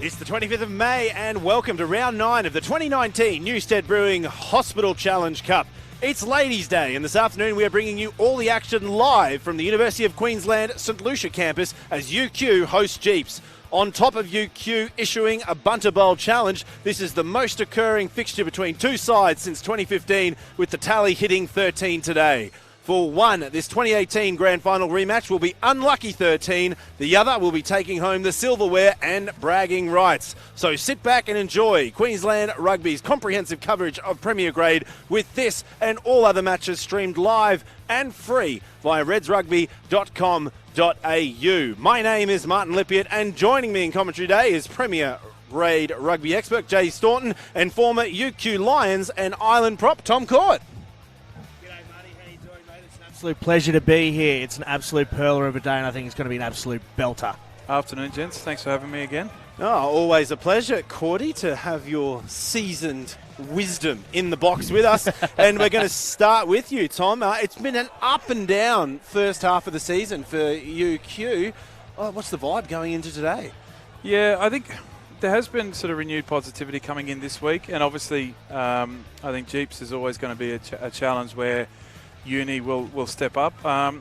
It's the 25th of May and welcome to round 9 of the 2019 Newstead Brewing Hospital Challenge Cup. It's Ladies' Day and this afternoon we are bringing you all the action live from the University of Queensland St Lucia campus as UQ hosts Jeeps. On top of UQ issuing a Bunter Bowl challenge, this is the most occurring fixture between two sides since 2015 with the tally hitting 13 today. For one, this 2018 Grand Final rematch will be unlucky 13. The other will be taking home the silverware and bragging rights. So sit back and enjoy Queensland Rugby's comprehensive coverage of Premier Grade with this and all other matches streamed live and free via redsrugby.com.au. My name is Martin Lippiatt and joining me in commentary today is Premier Grade rugby expert Jay Staunton and former UQ Lions and Island prop Tom Court. Absolute pleasure to be here. It's an absolute pearler of a day, and I think it's going to be an absolute belter. Afternoon, gents. Thanks for having me again. Oh, always a pleasure, Cordy, to have your seasoned wisdom in the box with us. And we're going to start with you, Tom. It's been an up and down first half of the season for UQ. Oh, what's the vibe going into today? Yeah, I think there has been sort of renewed positivity coming in this week, and obviously I think Jeeps is always going to be a challenge where Uni will step up.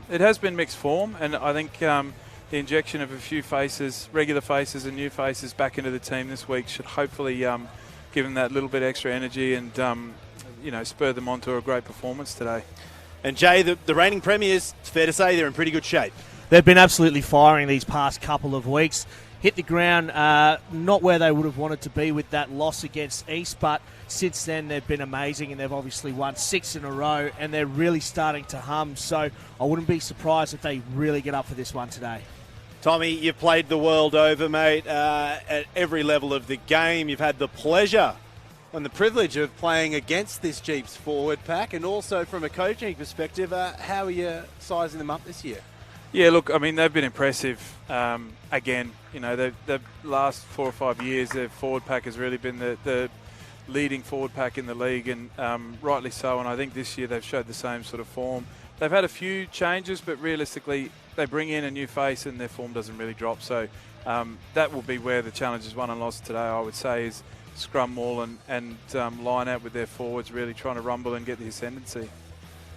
It has been mixed form, and I think the injection of a few faces, regular faces and new faces back into the team this week should hopefully give them that little bit extra energy and spur them on to a great performance today. And Jay, the reigning premiers, it's fair to say they're in pretty good shape. They've been absolutely firing these past couple of weeks. Hit the ground, not where they would have wanted to be with that loss against East, but since then they've been amazing and they've obviously won 6 in a row and they're really starting to hum. So I wouldn't be surprised if they really get up for this one today. Tommy, you've played the world over, mate, at every level of the game. You've had the pleasure and the privilege of playing against this Jeeps forward pack, and also from a coaching perspective, how are you sizing them up this year? Yeah, look, I mean, they've been impressive. Again, the last 4 or 5 years, their forward pack has really been the leading forward pack in the league, and rightly so. And I think this year they've showed the same sort of form. They've had a few changes, but realistically, they bring in a new face and their form doesn't really drop. So that will be where the challenge is won and lost today, I would say, is scrum maul and line out with their forwards, really trying to rumble and get the ascendancy.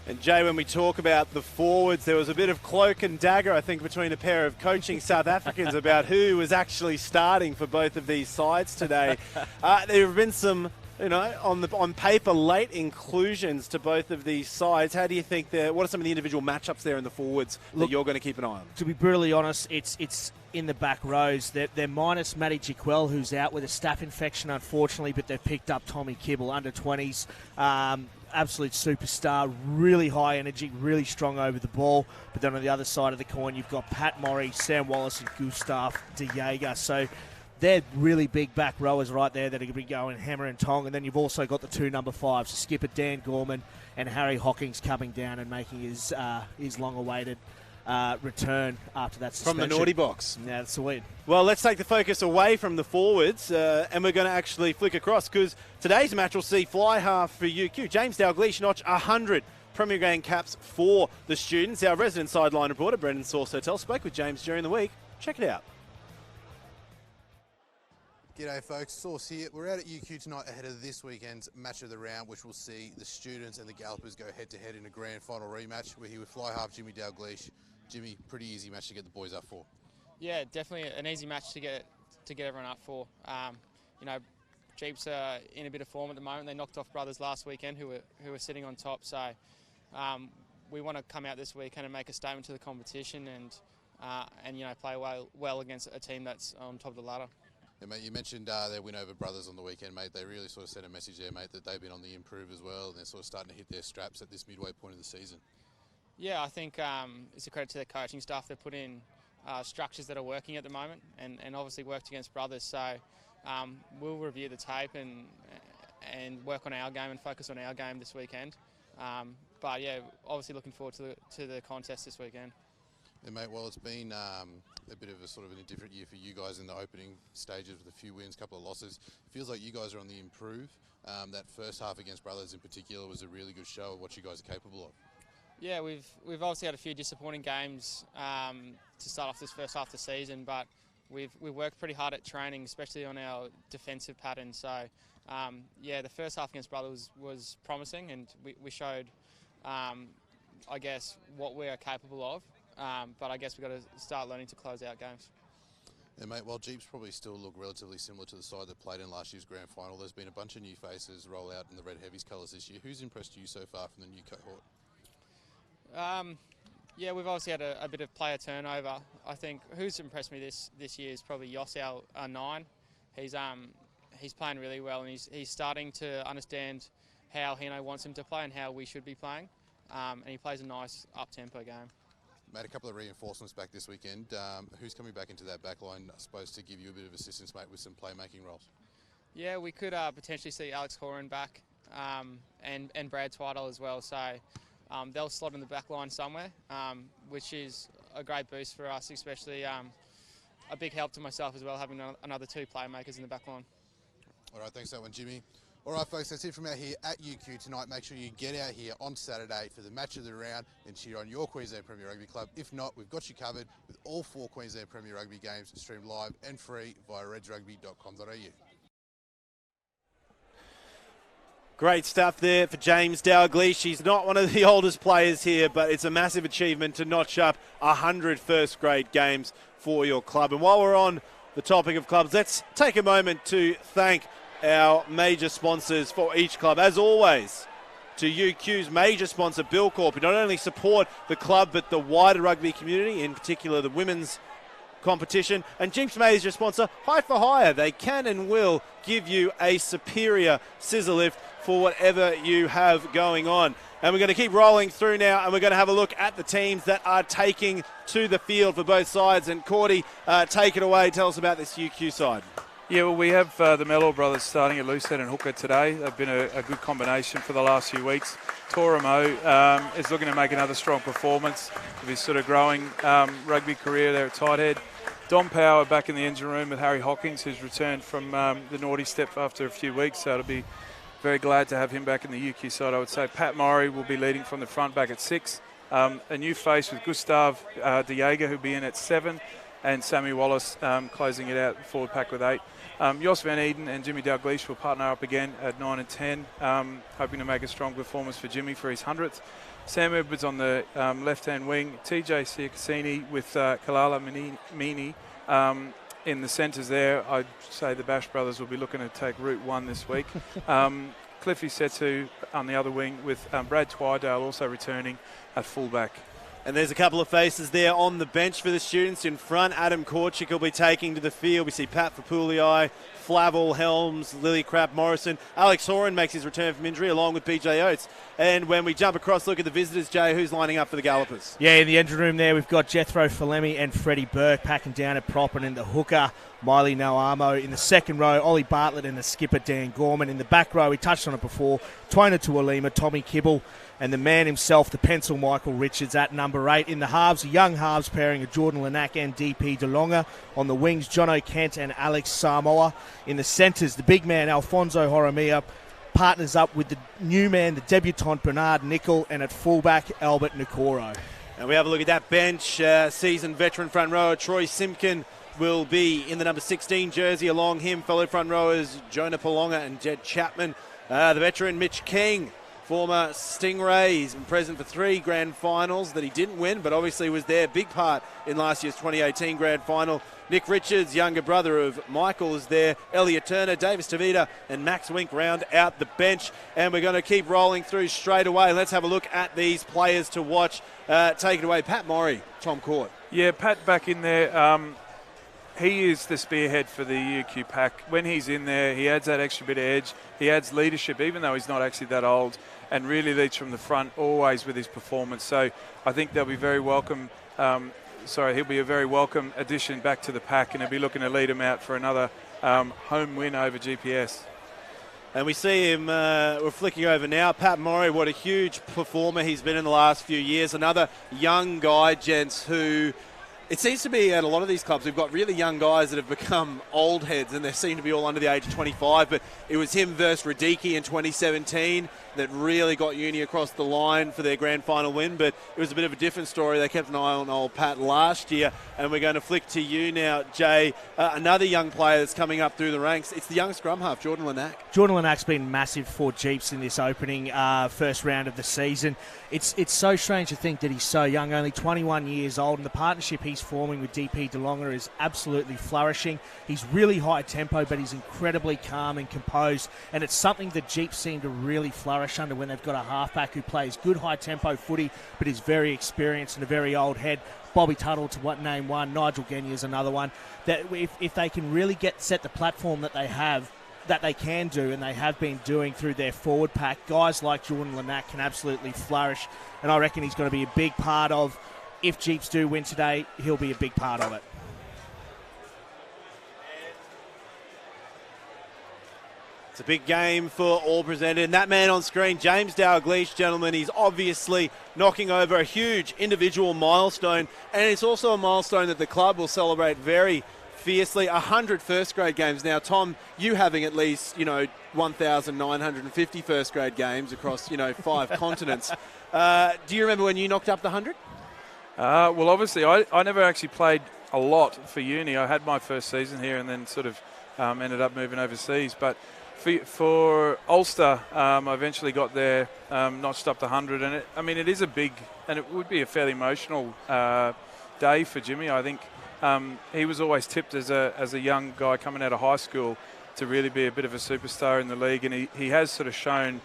And Jay, when we talk about the forwards, there was a bit of cloak and dagger, I think, between a pair of coaching South Africans about who was actually starting for both of these sides today. There have been some, on paper, late inclusions to both of these sides. How do you think what are some of the individual matchups there in the forwards that you're going to keep an eye on? To be brutally honest, it's in the back rows. They're minus Matty Jaquel, who's out with a staph infection, unfortunately, but they've picked up Tommy Kibble, under 20s. Absolute superstar, really high energy, really strong over the ball. But then on the other side of the coin, you've got Pat Morey, Sam Wallace and Gustav De Jager. So they're really big back rowers right there that are going to be going hammer and tong. And then you've also got the 2 number 5s, so skipper Dan Gorman and Harry Hawkins coming down and making his long-awaited return after that suspension. From the naughty box. Yeah, that's sweet. Well, let's take the focus away from the forwards and we're going to actually flick across, because today's match will see fly half for UQ. James Dalglish notch 100 Premier Grade caps for the students. Our resident sideline reporter, Brendan Sauce Hotel, spoke with James during the week. Check it out. G'day folks, Sauce here. We're out at UQ tonight ahead of this weekend's match of the round, which will see the students and the Gallopers go head-to-head in a grand final rematch. We're here with fly half Jimmy Dalglish. Jimmy, pretty easy match to get the boys up for. Yeah, definitely an easy match to get everyone up for. Jeeps are in a bit of form at the moment. They knocked off Brothers last weekend, who were sitting on top. So we want to come out this weekend and make a statement to the competition and play well against a team that's on top of the ladder. Yeah, mate, you mentioned their win over Brothers on the weekend, mate. They really sort of sent a message there, mate, that they've been on the improve as well, and they're sort of starting to hit their straps at this midway point of the season. Yeah, I think it's a credit to their coaching staff. They've put in structures that are working at the moment and obviously worked against Brothers. So we'll review the tape and work on our game and focus on our game this weekend. But yeah, obviously looking forward to the contest this weekend. Yeah, mate, well, it's been a bit of a sort of a different year for you guys in the opening stages with a few wins, a couple of losses. It feels like you guys are on the improve. That first half against Brothers in particular was a really good show of what you guys are capable of. Yeah, we've obviously had a few disappointing games to start off this first half of the season, but we've worked pretty hard at training, especially on our defensive pattern. So, the first half against Brothers was promising, and we showed, I guess, what we are capable of. But I guess we've got to start learning to close out games. Yeah, mate, while Jeeps probably still look relatively similar to the side that played in last year's grand final, there's been a bunch of new faces roll out in the Red Heavies colours this year. Who's impressed you so far from the new cohort? We've obviously had a bit of player turnover. I think who's impressed me this year is probably Yoss, our 9. He's playing really well, and he's starting to understand how Hino wants him to play and how we should be playing. And he plays a nice up-tempo game. Made a couple of reinforcements back this weekend. Who's coming back into that back line, I suppose, to give you a bit of assistance, mate, with some playmaking roles? Yeah, we could potentially see Alex Horan back and Brad Twiddle as well. So they'll slot in the back line somewhere, which is a great boost for us, especially a big help to myself as well, having another 2 playmakers in the back line. All right, thanks for that one, Jimmy. All right, folks, that's it from out here at UQ tonight. Make sure you get out here on Saturday for the match of the round and cheer on your Queensland Premier Rugby club. If not, we've got you covered with all 4 Queensland Premier Rugby games streamed live and free via redsrugby.com.au. Great stuff there for James Dalglish. He's not one of the oldest players here, but it's a massive achievement to notch up 100 first-grade games for your club. And while we're on the topic of clubs, let's take a moment to thank our major sponsors for each club. As always, to UQ's major sponsor, Bill Corp, who not only support the club but the wider rugby community, in particular the women's competition. And Jeep's major sponsor, High for Hire. They can and will give you a superior scissor lift for whatever you have going on. And we're going to keep rolling through now, and we're going to have a look at the teams that are taking to the field for both sides. And Cordy, take it away. Tell us about this UQ side. Yeah, well, we have the Mellor brothers starting at loosehead and hooker today. They've been a good combination for the last few weeks. Toramo is looking to make another strong performance of his sort of growing rugby career there at tight head. Dom Power back in the engine room with Harry Hockings, who's returned from the naughty step after a few weeks, so it'll be very glad to have him back in the UQ side, I would say. Pat Murray will be leading from the front back at 6. A new face with Gustav De Jager, who'll be in at 7. And Sammy Wallace closing it out forward pack with 8. Jos Van Eden and Jimmy Dalglish will partner up again at 9 and 10, hoping to make a strong performance for Jimmy for his 100th. Sam Edwards on the left-hand wing, TJ Siakasini with Kalala Meany in the centres there. I'd say the Bash brothers will be looking to take Route 1 this week. Cliffy Setu on the other wing with Brad Twydale also returning at fullback. And there's a couple of faces there on the bench for the students. In front, Adam Korchik will be taking to the field. We see Pat Fapulii, Flavel, Helms, Lily Crap, Morrison. Alex Horan makes his return from injury along with BJ Oates. And when we jump across, look at the visitors, Jay, who's lining up for the Gallopers? Yeah, in the engine room there, we've got Jethro Falemi and Freddie Burke packing down at prop, and in the hooker, Miley Noamo. In the second row, Ollie Bartlett and the skipper, Dan Gorman. In the back row, we touched on it before, Twaina Tuolima, Tommy Kibble, and the man himself, the pencil, Michael Richards, at number 8. In the halves, a young halves pairing of Jordan Lanack and DP DeLonga. On the wings, Jono Kent and Alex Samoa. In the centres, the big man, Alfonso Horomia, partners up with the new man, the debutant, Bernard Nickel, and at fullback, Albert Nikoro. And we have a look at that bench. Seasoned veteran front rower, Troy Simpkin, will be in the number 16 jersey. Along him, fellow front rowers, Jonah Palonga and Jed Chapman. The veteran, Mitch King, former Stingray. He's been present for 3 grand finals that he didn't win, but obviously was there, big part in last year's 2018 grand final. Nick Richards, younger brother of Michael, is there. Elliot Turner, Davis Tavita, and Max Wink round out the bench. And we're going to keep rolling through straight away. Let's have a look at these players to watch. Take it away, Pat Murray, Tom Court. Yeah, Pat back in there. He is the spearhead for the UQ pack. When he's in there, he adds that extra bit of edge. He adds leadership, even though he's not actually that old, and really leads from the front, always with his performance. So I think they'll be very welcome. He'll be a very welcome addition back to the pack, and he'll be looking to lead him out for another home win over GPS. And we see him, we're flicking over now, Pat Murray, what a huge performer he's been in the last few years. Another young guy, gents, who It seems to be at a lot of these clubs, we've got really young guys that have become old heads, and they seem to be all under the age of 25. But it was him versus Radicki in 2017 that really got Uni across the line for their grand final win. But it was a bit of a different story. They kept an eye on old Pat last year. And we're going to flick to you now, Jay. Another young player that's coming up through the ranks. It's the young scrum half, Jordan Lanack. Jordan Lanack's been massive for Jeeps in this opening first round of the season. It's so strange to think that he's so young, only 21 years old, and the partnership he's forming with DP DeLonga is absolutely flourishing. He's really high tempo, but he's incredibly calm and composed, and it's something that Jeeps seem to really flourish under when they've got a halfback who plays good high tempo footy, but is very experienced and a very old head. Bobby Tuttle to name one, Nigel Genia is another one. That if they can really set the platform that they have, that they can do and they have been doing through their forward pack, guys like Jordan Lanack can absolutely flourish, and I reckon he's going to be a big part of, if Jeeps do win today, he'll be a big part of it. It's a big game for all presented. And that man on screen, James Dalglish, gentlemen, he's obviously knocking over a huge individual milestone, and it's also a milestone that the club will celebrate very fiercely. 100 first grade games. Now, Tom, you having at least, 1,950 first grade games across, 5 continents. Do you remember when you knocked up the 100? Well, obviously, I never actually played a lot for uni. I had my first season here and then sort of ended up moving overseas. But for Ulster, I eventually got there, notched up the 100. And it is a big, and it would be a fairly emotional day for Jimmy. I think he was always tipped as a young guy coming out of high school to really be a bit of a superstar in the league. And he has sort of shown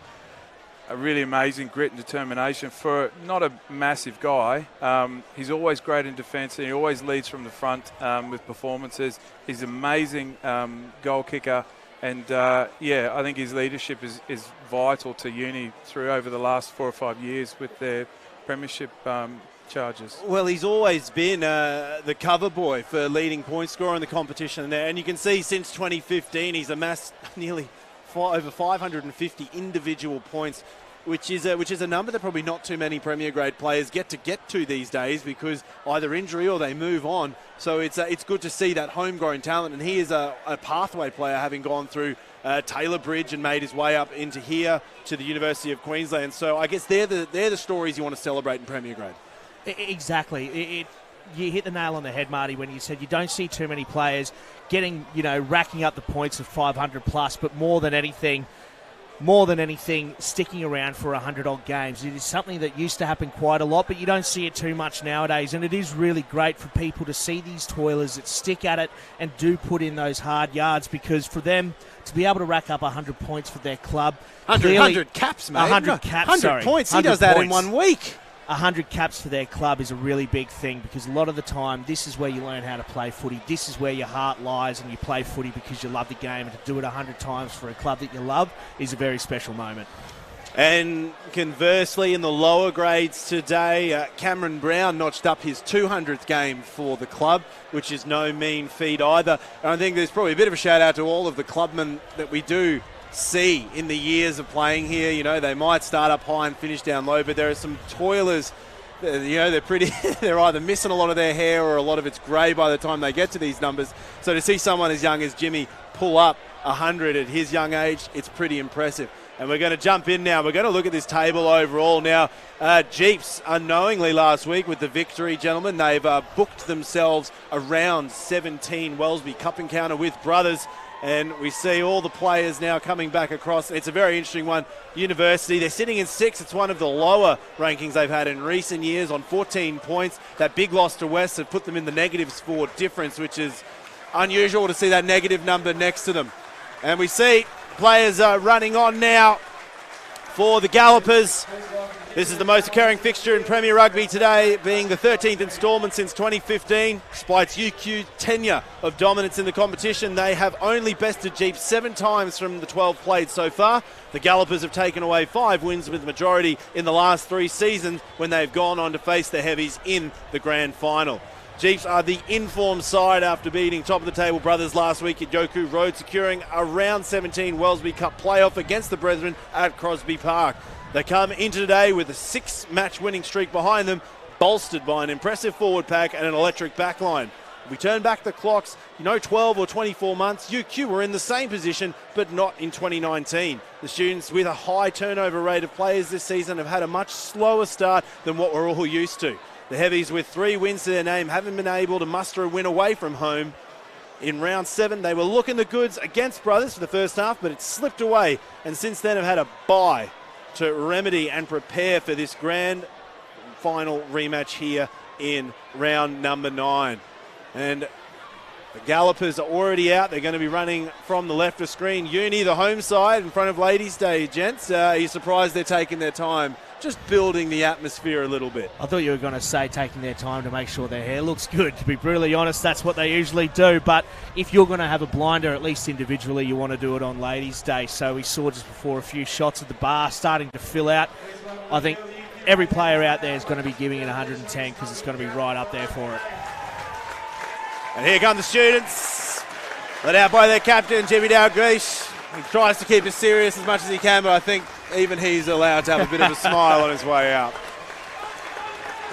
a really amazing grit and determination for not a massive guy. He's always great in defence, and he always leads from the front with performances. He's an amazing goal kicker, and I think his leadership is vital to Uni through over the last 4 or 5 years with their premiership charges. Well, he's always been the cover boy for leading point scorer in the competition there, and you can see since 2015 he's amassed nearly over 550 individual points, which is a number that probably not too many Premier grade players get to these days, because either injury or they move on. So it's good to see that homegrown talent, and he is a pathway player, having gone through Taylor Bridge and made his way up into here to the University of Queensland. So I guess they're the stories you want to celebrate in Premier grade. Exactly. You hit the nail on the head, Marty, when you said you don't see too many players getting, racking up the points of 500 plus, but more than anything, sticking around for 100-odd games. It is something that used to happen quite a lot, but you don't see it too much nowadays, and it is really great for people to see these toilers that stick at it and do put in those hard yards, because for them to be able to rack up 100 points for their club... 100 caps, mate. 100 caps, 100 sorry. points. He does that in 1 week. 100 caps for their club is a really big thing, because a lot of the time this is where you learn how to play footy. This is where your heart lies, and you play footy because you love the game, and to do it 100 times for a club that you love is a very special moment. And conversely, in the lower grades today, Cameron Brown notched up his 200th game for the club, which is no mean feat either. And I think there's probably a bit of a shout out to all of the clubmen that we do see in the years of playing here. They might start up high and finish down low, but there are some toilers, they're pretty, they're either missing a lot of their hair or a lot of it's grey by the time they get to these numbers. So to see someone as young as Jimmy pull up 100 at his young age, it's pretty impressive. And we're going to jump in now. We're going to look at this table overall now. Jeeps, unknowingly last week with the victory, gentlemen, they've booked themselves a round 17 Wellesby Cup encounter with brothers. And we see all the players now coming back across. It's a very interesting one. University, they're sitting in 6th. It's one of the lower rankings they've had in recent years on 14 points. That big loss to West have put them in the negatives for difference, which is unusual to see that negative number next to them. And we see players running on now for the Gallopers. This is the most occurring fixture in Premier Rugby today, being the 13th instalment since 2015. Despite UQ's tenure of dominance in the competition, they have only bested Jeeps 7 times from the 12 played so far. The Gallopers have taken away 5 wins, with the majority in the last 3 seasons when they've gone on to face the Heavies in the grand final. Jeeps are the informed side after beating top-of-the-table brothers last week at Yoku Road, securing a round 17 Wellesby Cup playoff against the Brethren at Crosby Park. They come into today with a 6-match winning streak behind them, bolstered by an impressive forward pack and an electric back line. If we turn back the clocks, 12 or 24 months, UQ were in the same position, but not in 2019. The students with a high turnover rate of players this season have had a much slower start than what we're all used to. The Heavies, with 3 wins to their name, haven't been able to muster a win away from home. In round 7, they were looking the goods against Brothers for the first half, but it slipped away, and since then have had a bye to remedy and prepare for this grand final rematch here in round number 9. And the Gallopers are already out. They're going to be running from the left of screen. Uni, the home side, in front of Ladies' Day, gents. Are you surprised they're taking their time? Just building the atmosphere a little bit. I thought you were going to say taking their time to make sure their hair looks good. To be brutally honest, that's what they usually do. But if you're going to have a blinder, at least individually, you want to do it on Ladies' Day. So we saw just before a few shots at the bar starting to fill out. I think every player out there is going to be giving it 110 because it's going to be right up there for it. And here come the students, led out by their captain, Jimmy Dalglish. He tries to keep it serious as much as he can, but I think even he's allowed to have a bit of a smile on his way out.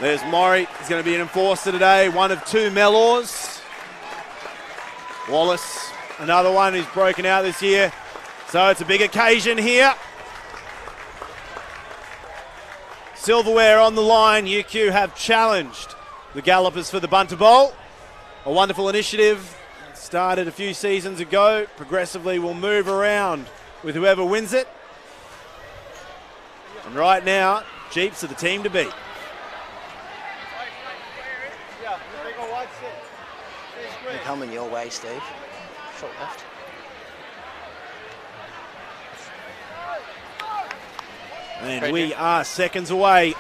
There's Maury. He's going to be an enforcer today, one of 2 Mellors. Wallace, another one who's broken out this year. So it's a big occasion here. Silverware on the line. UQ have challenged the Gallopers for the Bunter Bowl. A wonderful initiative, started a few seasons ago, progressively will move around with whoever wins it. And right now, Jeeps are the team to beat. They're coming your way, Steve. Short left. And we are seconds away.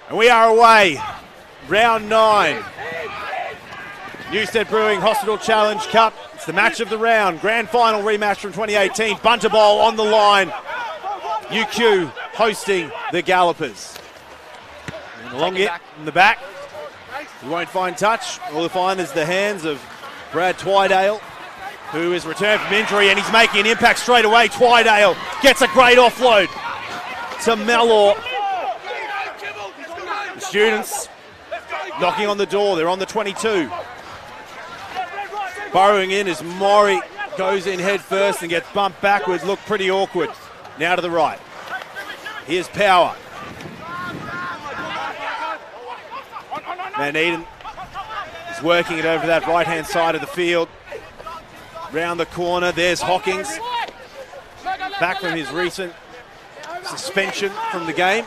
And we are away. Round 9. Newstead Brewing Hospital Challenge Cup. It's the match of the round. Grand final rematch from 2018. Bunter Bowl on the line. UQ hosting the Gallopers. And along it in the back. You won't find touch. All you'll find is the hands of Brad Twydale, who is returned from injury, and he's making an impact straight away. Twydale gets a great offload to Mellor. The students knocking on the door. They're on the 22. Burrowing in as Maury goes in head first and gets bumped backwards. Look pretty awkward. Now to the right. Here's Power. Van Eden is working it over to that right-hand side of the field. Round the corner, there's Hawkins. Back from his recent suspension from the game.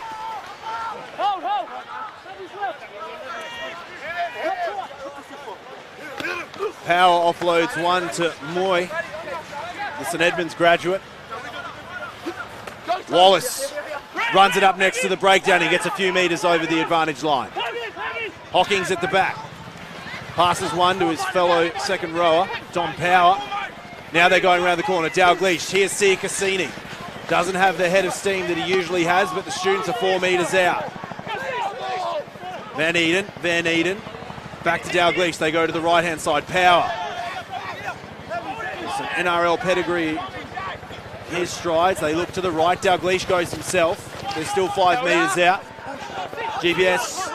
Power offloads one to Moy, the St Edmunds graduate. Wallace runs it up next to the breakdown. He gets a few metres over the advantage line. Hawkins at the back. Passes one to his fellow second rower, Don Power. Now they're going around the corner. Dalglish, here's Sia Cassini. Doesn't have the head of steam that he usually has, but the students are 4 metres out. Van Eden. Back to Dalglish. They go to the right-hand side. Power. Some NRL pedigree. His strides. They look to the right. Dalglish goes himself. They're still 5 metres out. GPS.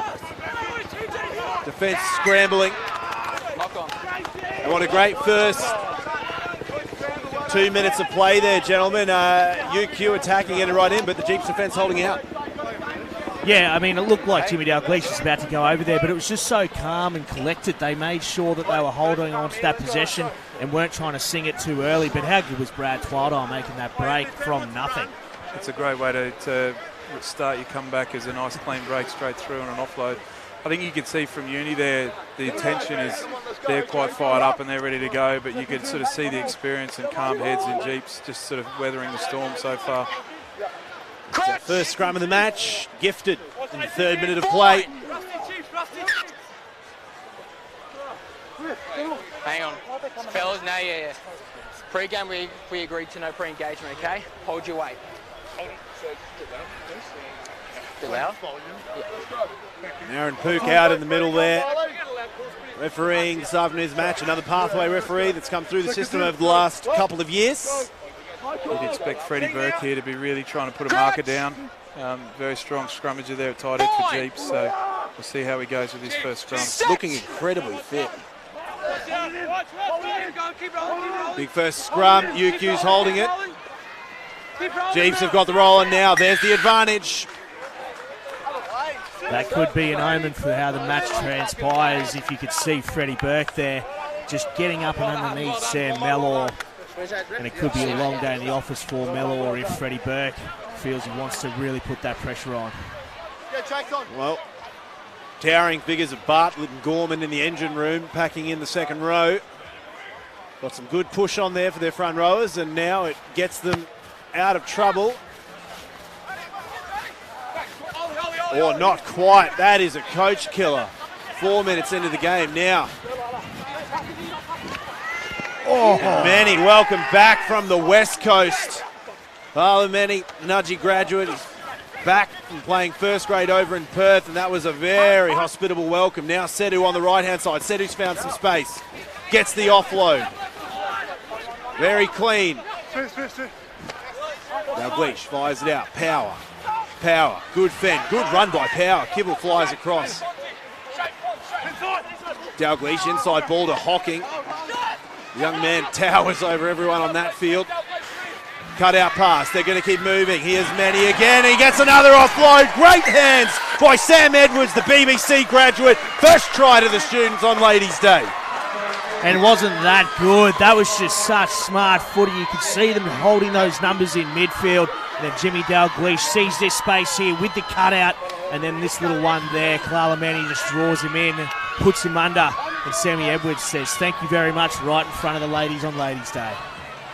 Defence scrambling. And what a great first 2 minutes of play there, gentlemen. UQ attacking, getting right in, but the Jeeps defence holding out. Yeah, I mean, it looked like Jimmy Dalglish was about to go over there, but it was just so calm and collected. They made sure that they were holding on to that possession and weren't trying to sing it too early. But how good was Brad Twydale making that break from nothing? It's a great way to start your comeback as a nice clean break straight through on an offload. I think you can see from Uni there, the attention is, they're quite fired up and they're ready to go, but you can sort of see the experience and calm heads in Jeeps just sort of weathering the storm so far. First scrum of the match, gifted in the 3rd minute of play. Hang on. Fellas, yeah. Pre-game, we agreed to no pre-engagement, okay? Hold your weight. Too loud? Aaron Pook out in the middle there. Refereeing this afternoon's match, another pathway referee that's come through the system over the last couple of years. You'd expect Freddie Burke here to be really trying to put a marker down. Very strong scrummager there at tight end for Jeeps, so we'll see how he goes with his first scrum. Looking incredibly fit. Big first scrum, UQ's holding it. Jeeps have got the roll on now. There's the advantage. That could be an omen for how the match transpires. If you could see Freddie Burke there just getting up and underneath Sam Mellor. And it could be a long day in the office for Mellor if Freddie Burke feels he wants to really put that pressure on. Well, towering figures of Bartlett and Gorman in the engine room, packing in the second row. Got some good push on there for their front rowers, and now it gets them out of trouble. Or not quite. That is a coach killer. 4 minutes into the game now. Oh, Manny, welcome back from the West Coast. Manny, Nudgee graduate, he's back from playing first grade over in Perth, and that was a very hospitable welcome. Now Sedu on the right-hand side. Sedu's found some space. Gets the offload. Very clean. Dalgleish fires it out. Power. Good fend. Good run by Power. Kibble flies across. Dalgleish inside ball to Hocking. The young man towers over everyone on that field. Cut out pass. They're going to keep moving. Here's Manny again. He gets another offload. Great hands by Sam Edwards, the BBC graduate. First try to the students on Ladies' Day. And wasn't that good? That was just such smart footy. You could see them holding those numbers in midfield. And then Jimmy Dalgleish sees this space here with the cutout. And then this little one there, Clalamani just draws him in, puts him under. And Sammy Edwards says, thank you very much, right in front of the ladies on Ladies' Day.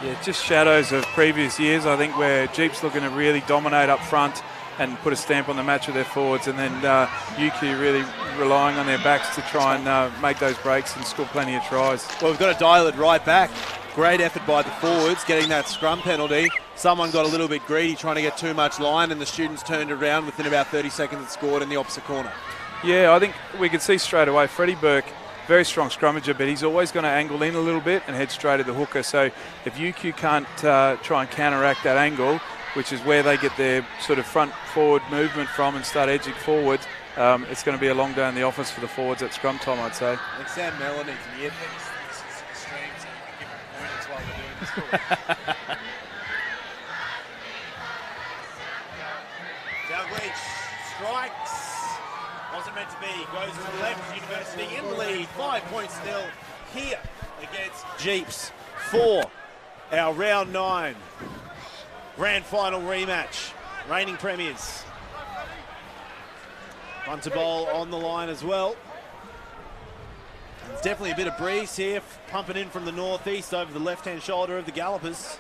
Yeah, just shadows of previous years, I think, where Jeeps looking to really dominate up front and put a stamp on the match with their forwards, and then UQ really relying on their backs to try and make those breaks and score plenty of tries. Well, we've got to dial it right back. Great effort by the forwards, getting that scrum penalty. Someone got a little bit greedy, trying to get too much line, and the students turned around within about 30 seconds and scored in the opposite corner. Yeah, I think we could see straight away Freddie Burke, very strong scrummager, but he's always going to angle in a little bit and head straight at the hooker. So if UQ can't try and counteract that angle, which is where they get their sort of front forward movement from and start edging forward, it's going to be a long day in the office for the forwards at scrum time, I'd say. I think Sam Mellor needs an earpiece. This is extreme, so we can give him pointers while we're doing this. Dalgleish strikes. Wasn't meant to be. Goes to the left. University in lead. 5 points still here against Jeeps for our round 9 grand final rematch. Reigning premiers. Bunter Bowl on the line as well. There's definitely a bit of breeze here, pumping in from the northeast over the left-hand shoulder of the Gallopers.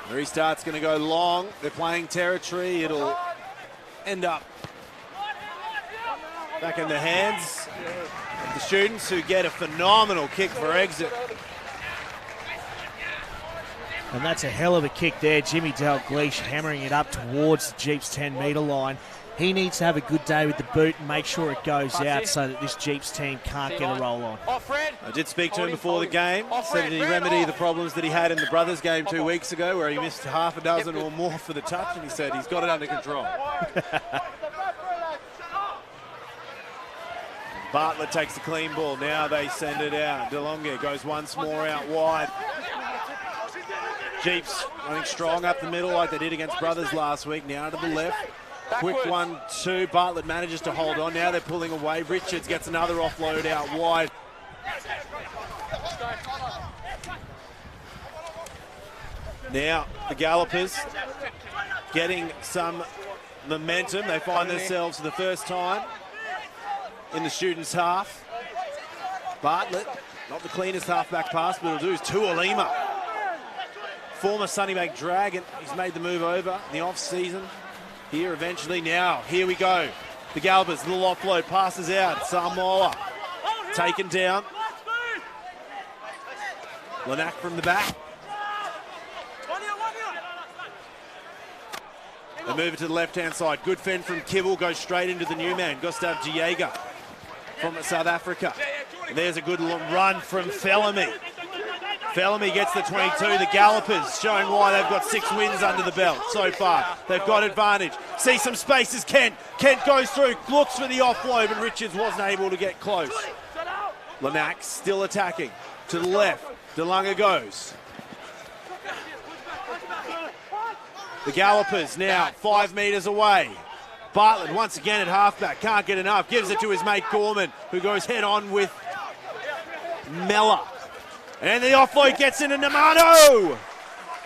The restart's going to go long. They're playing territory. It'll end up back in the hands of the students, who get a phenomenal kick for exit. And that's a hell of a kick there. Jimmy Dalgleish hammering it up towards the Jeeps 10-metre line. He needs to have a good day with the boot and make sure it goes out so that this Jeeps team can't get a roll on. I did speak to him before the game. Said that he remedied the problems that he had in the Brothers game 2 weeks ago, where he missed half a dozen or more for the touch, and he said he's got it under control. Bartlett takes the clean ball. Now they send it out. DeLonge goes once more out wide. Jeeps running strong up the middle like they did against Brothers last week. Now to the left. Quick 1-2. Bartlett manages to hold on. Now they're pulling away. Richards gets another offload out wide. Now the Gallopers getting some momentum. They find themselves for the first time in the students' half. Bartlett, not the cleanest half-back pass, but it'll do. It's Tuolima, former Sunnybank Dragon. He's made the move over in the off-season. Here eventually. Now, here we go. The Gallopers, little offload, passes out. Samoa taken down. Lanac from the back. They move it to the left-hand side. Good fend from Kibble, goes straight into the new man, Gustav Giega from South Africa. And there's a good run from Fellamy. Bellamy gets the 22. The Gallopers showing why they've got 6 wins under the belt so far. They've got advantage. See some spaces, Kent. Kent goes through, looks for the offload, but Richards wasn't able to get close. Lanax still attacking. To the left, DeLunga goes. The Gallopers now 5 metres away. Bartlett once again at halfback, can't get enough, gives it to his mate Gorman, who goes head on with Mella. And the offload gets into Namano.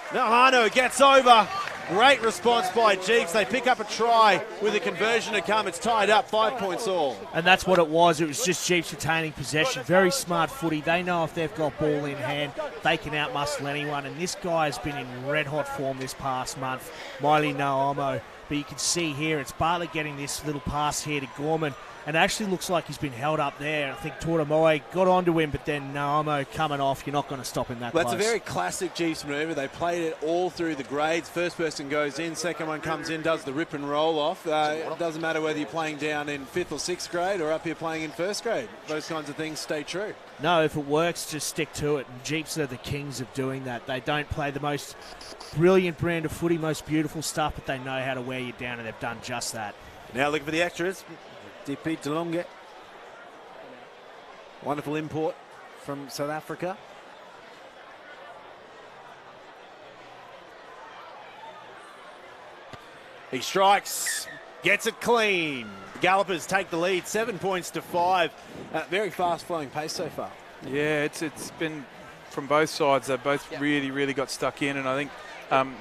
Namano gets over. Great response by Jeeps. They pick up a try with a conversion to come. It's tied up, 5 points all. And that's what it was. It was just Jeeps retaining possession. Very smart footy. They know if they've got ball in hand, they can outmuscle anyone. And this guy has been in red-hot form this past month, Miley Naomo. But you can see here, it's Bartlett getting this little pass here to Gorman. And it actually looks like he's been held up there. I think Tortamoe got onto him, but then Naomo coming off. You're not going to stop him that close. That's a very classic Chiefs manoeuvre. They played it all through the grades. First person goes in, second one comes in, does the rip and roll off. It doesn't matter whether you're playing down in 5th or 6th grade or up here playing in 1st grade. Those kinds of things stay true. No, if it works, just stick to it. And Jeeps are the kings of doing that. They don't play the most brilliant brand of footy, most beautiful stuff, but they know how to wear you down, and they've done just that. Now looking for the extras. DP DeLonge. Wonderful import from South Africa. He strikes, gets it clean. The Gallopers take the lead, 7 points to 5. Very fast-flowing pace so far. Yeah, it's been from both sides. They've both really got stuck in, and I think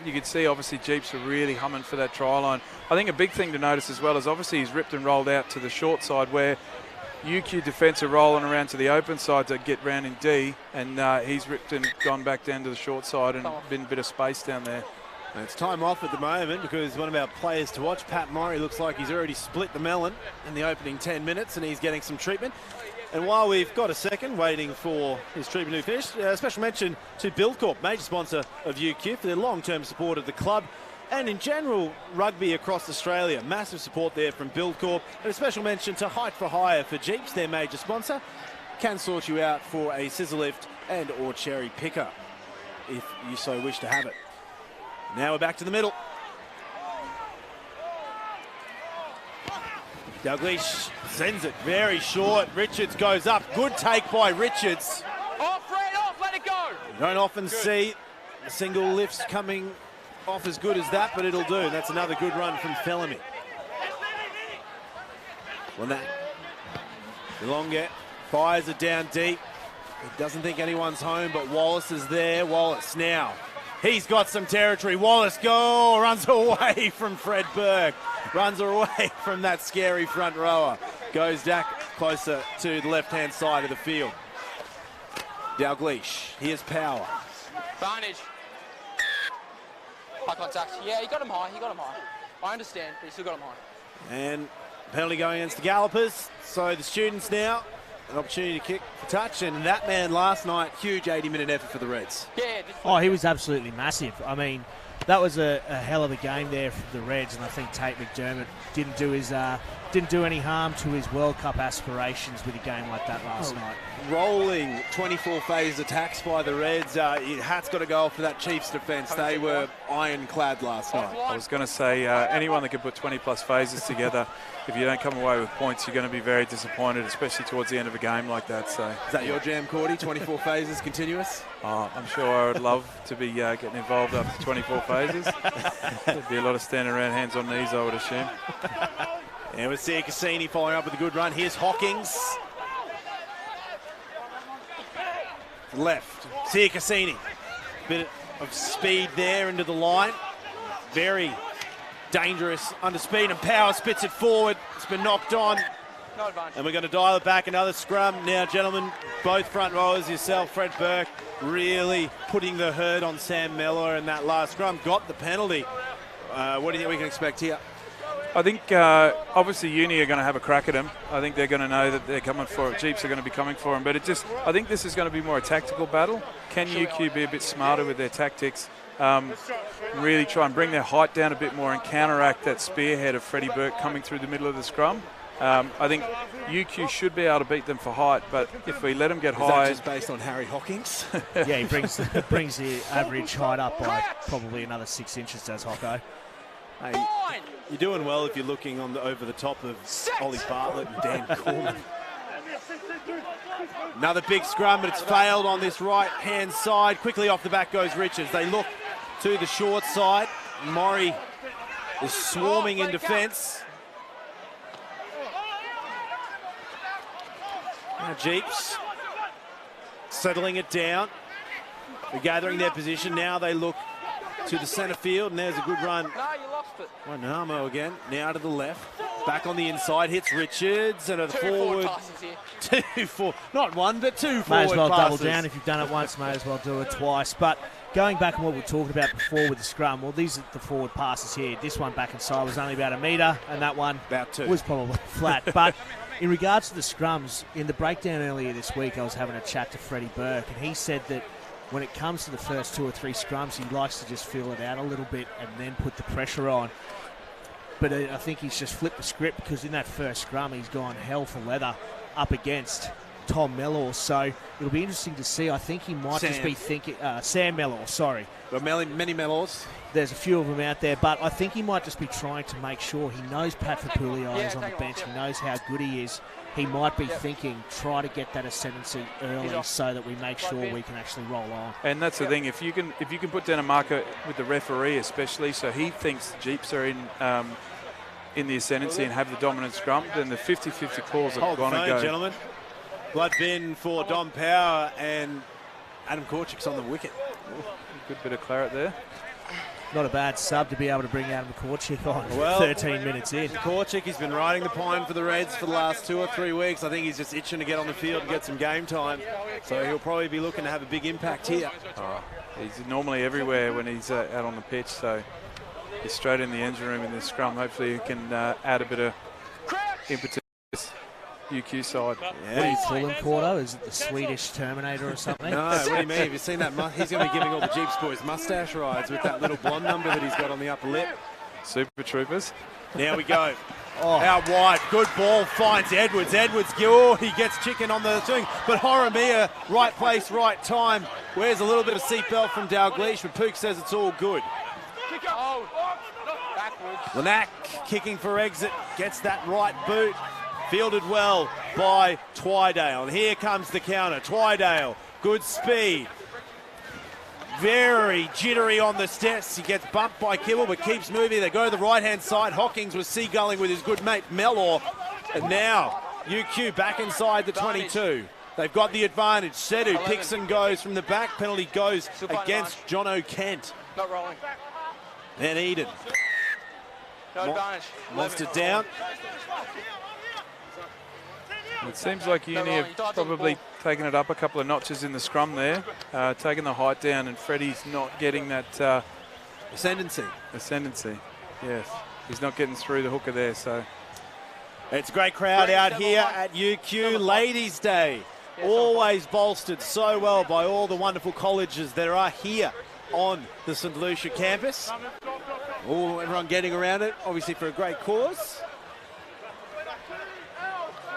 you could see obviously Jeeps are really humming for that try line. I think a big thing to notice as well is obviously he's ripped and rolled out to the short side where UQ defence are rolling around to the open side to get round in D, and he's ripped and gone back down to the short side and been a bit of space down there. And it's time off at the moment because one of our players to watch, Pat Murray, looks like he's already split the melon in the opening 10 minutes and he's getting some treatment. And while we've got a second waiting for his treatment to finish, special mention to Buildcorp, major sponsor of UQ, for their long-term support of the club and in general rugby across Australia. Massive support there from Buildcorp. And a special mention to Height for Hire for Jeeps, their major sponsor. Can sort you out for a scissor lift and or cherry picker if you so wish to have it. Now we're back to the middle. Dalglish sends it very short. Richards goes up. Good take by Richards. Off, Fred, off, let it go. You don't often see the single lifts coming off as good as that, but it'll do. That's another good run from Bellamy. Lanac. DeLonge fires it down deep. He doesn't think anyone's home, but Wallace is there. Wallace now. He's got some territory. Wallace runs away from Fred Burke. Runs away from that scary front rower. Goes back closer to the left-hand side of the field. Dalglish, here's power. Advantage. High contact. Yeah, he got him high. I understand, but he still got him high. And penalty going against the Gallopers. So the students now, an opportunity to kick for touch. And that man last night, huge 80-minute effort for the Reds. Yeah. Oh, he was absolutely massive. I mean, that was a hell of a game there for the Reds, and I think Tate McDermott didn't do any harm to his World Cup aspirations with a game like that last night. Rolling 24 phase attacks by the Reds. Your hat's got to go off for that Chiefs defence. They were ironclad last night. I was going to say, anyone that can put 20-plus phases together, if you don't come away with points, you're going to be very disappointed, especially towards the end of a game like that. So, is that your jam, Cordy? 24 phases continuous? I'm sure I would love to be getting involved after 24 phases. There'd be a lot of standing around hands on knees, I would assume. And we see Cassini following up with a good run. Here's Hawkins. Left. Sia Cassini. Bit of speed there into the line. Very dangerous under speed, and Power spits it forward. It's been knocked on. No advantage. And we're going to dial it back. Another scrum. Now, gentlemen, both front rowers, yourself, Fred Burke, really putting the hurt on Sam Mellor in that last scrum. Got the penalty. What do you think we can expect here? I think obviously Uni are going to have a crack at him. I think they're going to know that they're coming for it. Jeeps are going to be coming for him. But I think this is going to be more a tactical battle. Can UQ be a bit smarter with their tactics? Really try and bring their height down a bit more and counteract that spearhead of Freddie Burke coming through the middle of the scrum. I think UQ should be able to beat them for height, but if we let them get Is high... that just based on Harry Hawkins? Yeah, he brings the average height up by probably another 6 inches, does Hocko. Hey, you're doing well if you're looking over the top of Ollie Bartlett and Dan Coleman. Another big scrum, but it's failed on this right-hand side. Quickly off the back goes Richards. They look to the short side. Murray is swarming in defence. Now Jeeps settling it down. They're gathering their position. Now they look to the centre field, and there's a good run. No, you lost it. Wanamo again, now to the left. Back on the inside, hits Richards, and a Two forward. forward passes here. Not one, but two forward May as well passes. double down. If you've done it once, may as well do it twice. But going back on what we were talking about before with the scrum, well, these are the forward passes here. This one back inside was only about 1 metre, and that one About 2. was probably flat. But in regards to the scrums, in the breakdown earlier this week, I was having a chat to Freddie Burke, and he said that when it comes to the first 2 or 3 scrums, he likes to just feel it out a little bit and then put the pressure on. But I think he's just flipped the script, because in that first scrum, he's gone hell for leather up against Tom Mellor. So it'll be interesting to see. I think he might just be thinking... Sam Mellor, sorry. Got many Mellors. There's a few of them out there, but I think he might just be trying to make sure he knows Pat Fapulio is on the bench. He knows how good he is. He might be thinking, try to get that ascendancy early so that we make sure we can actually roll on. And that's the thing, if you can put down a marker with the referee especially, so he thinks Jeeps are in the ascendancy and have the dominant scrum, then the 50-50 calls are going to go. Gentlemen. Blood bin for Dom Power, and Adam Korchik's on the wicket. Good bit of claret there. Not a bad sub to be able to bring Adam Korchik on 13 minutes in. Korchik, he's been riding the pine for the Reds for the last 2 or 3 weeks. I think he's just itching to get on the field and get some game time. So he'll probably be looking to have a big impact here. He's normally everywhere when he's out on the pitch, so he's straight in the engine room in this scrum. Hopefully he can add a bit of impetus. UQ side. What do you call him, Cordo? Is it the Swedish Terminator or something? No, what do you mean? Have you seen that? He's going to be giving all the Jeeps boys mustache rides with that little blonde number that he's got on the upper lip. Super Troopers. Now we go. Out wide. Good ball. Finds Edwards. He gets chicken on the thing. But Horomia, right place, right time. Wears a little bit of seatbelt from Dalgleish, but Pook says it's all good. Lanack kicking for exit. Gets that right boot. Fielded well by Twydale. And here comes the counter. Twydale, good speed. Very jittery on the steps. He gets bumped by Kibble, but keeps moving. They go to the right-hand side. Hawkins was seagulling with his good mate Mellor. And now UQ back inside the 22. They've got the advantage. Sedu picks and goes from the back. Penalty goes against John O'Kent. Not rolling. Then Eden. No advantage. Monster down. It seems like Uni have probably taken it up a couple of notches in the scrum there, taking the height down, and Freddie's not getting that Ascendancy. Yes, he's not getting through the hooker there. So it's a great crowd out here at UQ. Ladies' Day, always bolstered so well by all the wonderful colleges there are here on the St Lucia campus. Everyone getting around it, obviously for a great cause.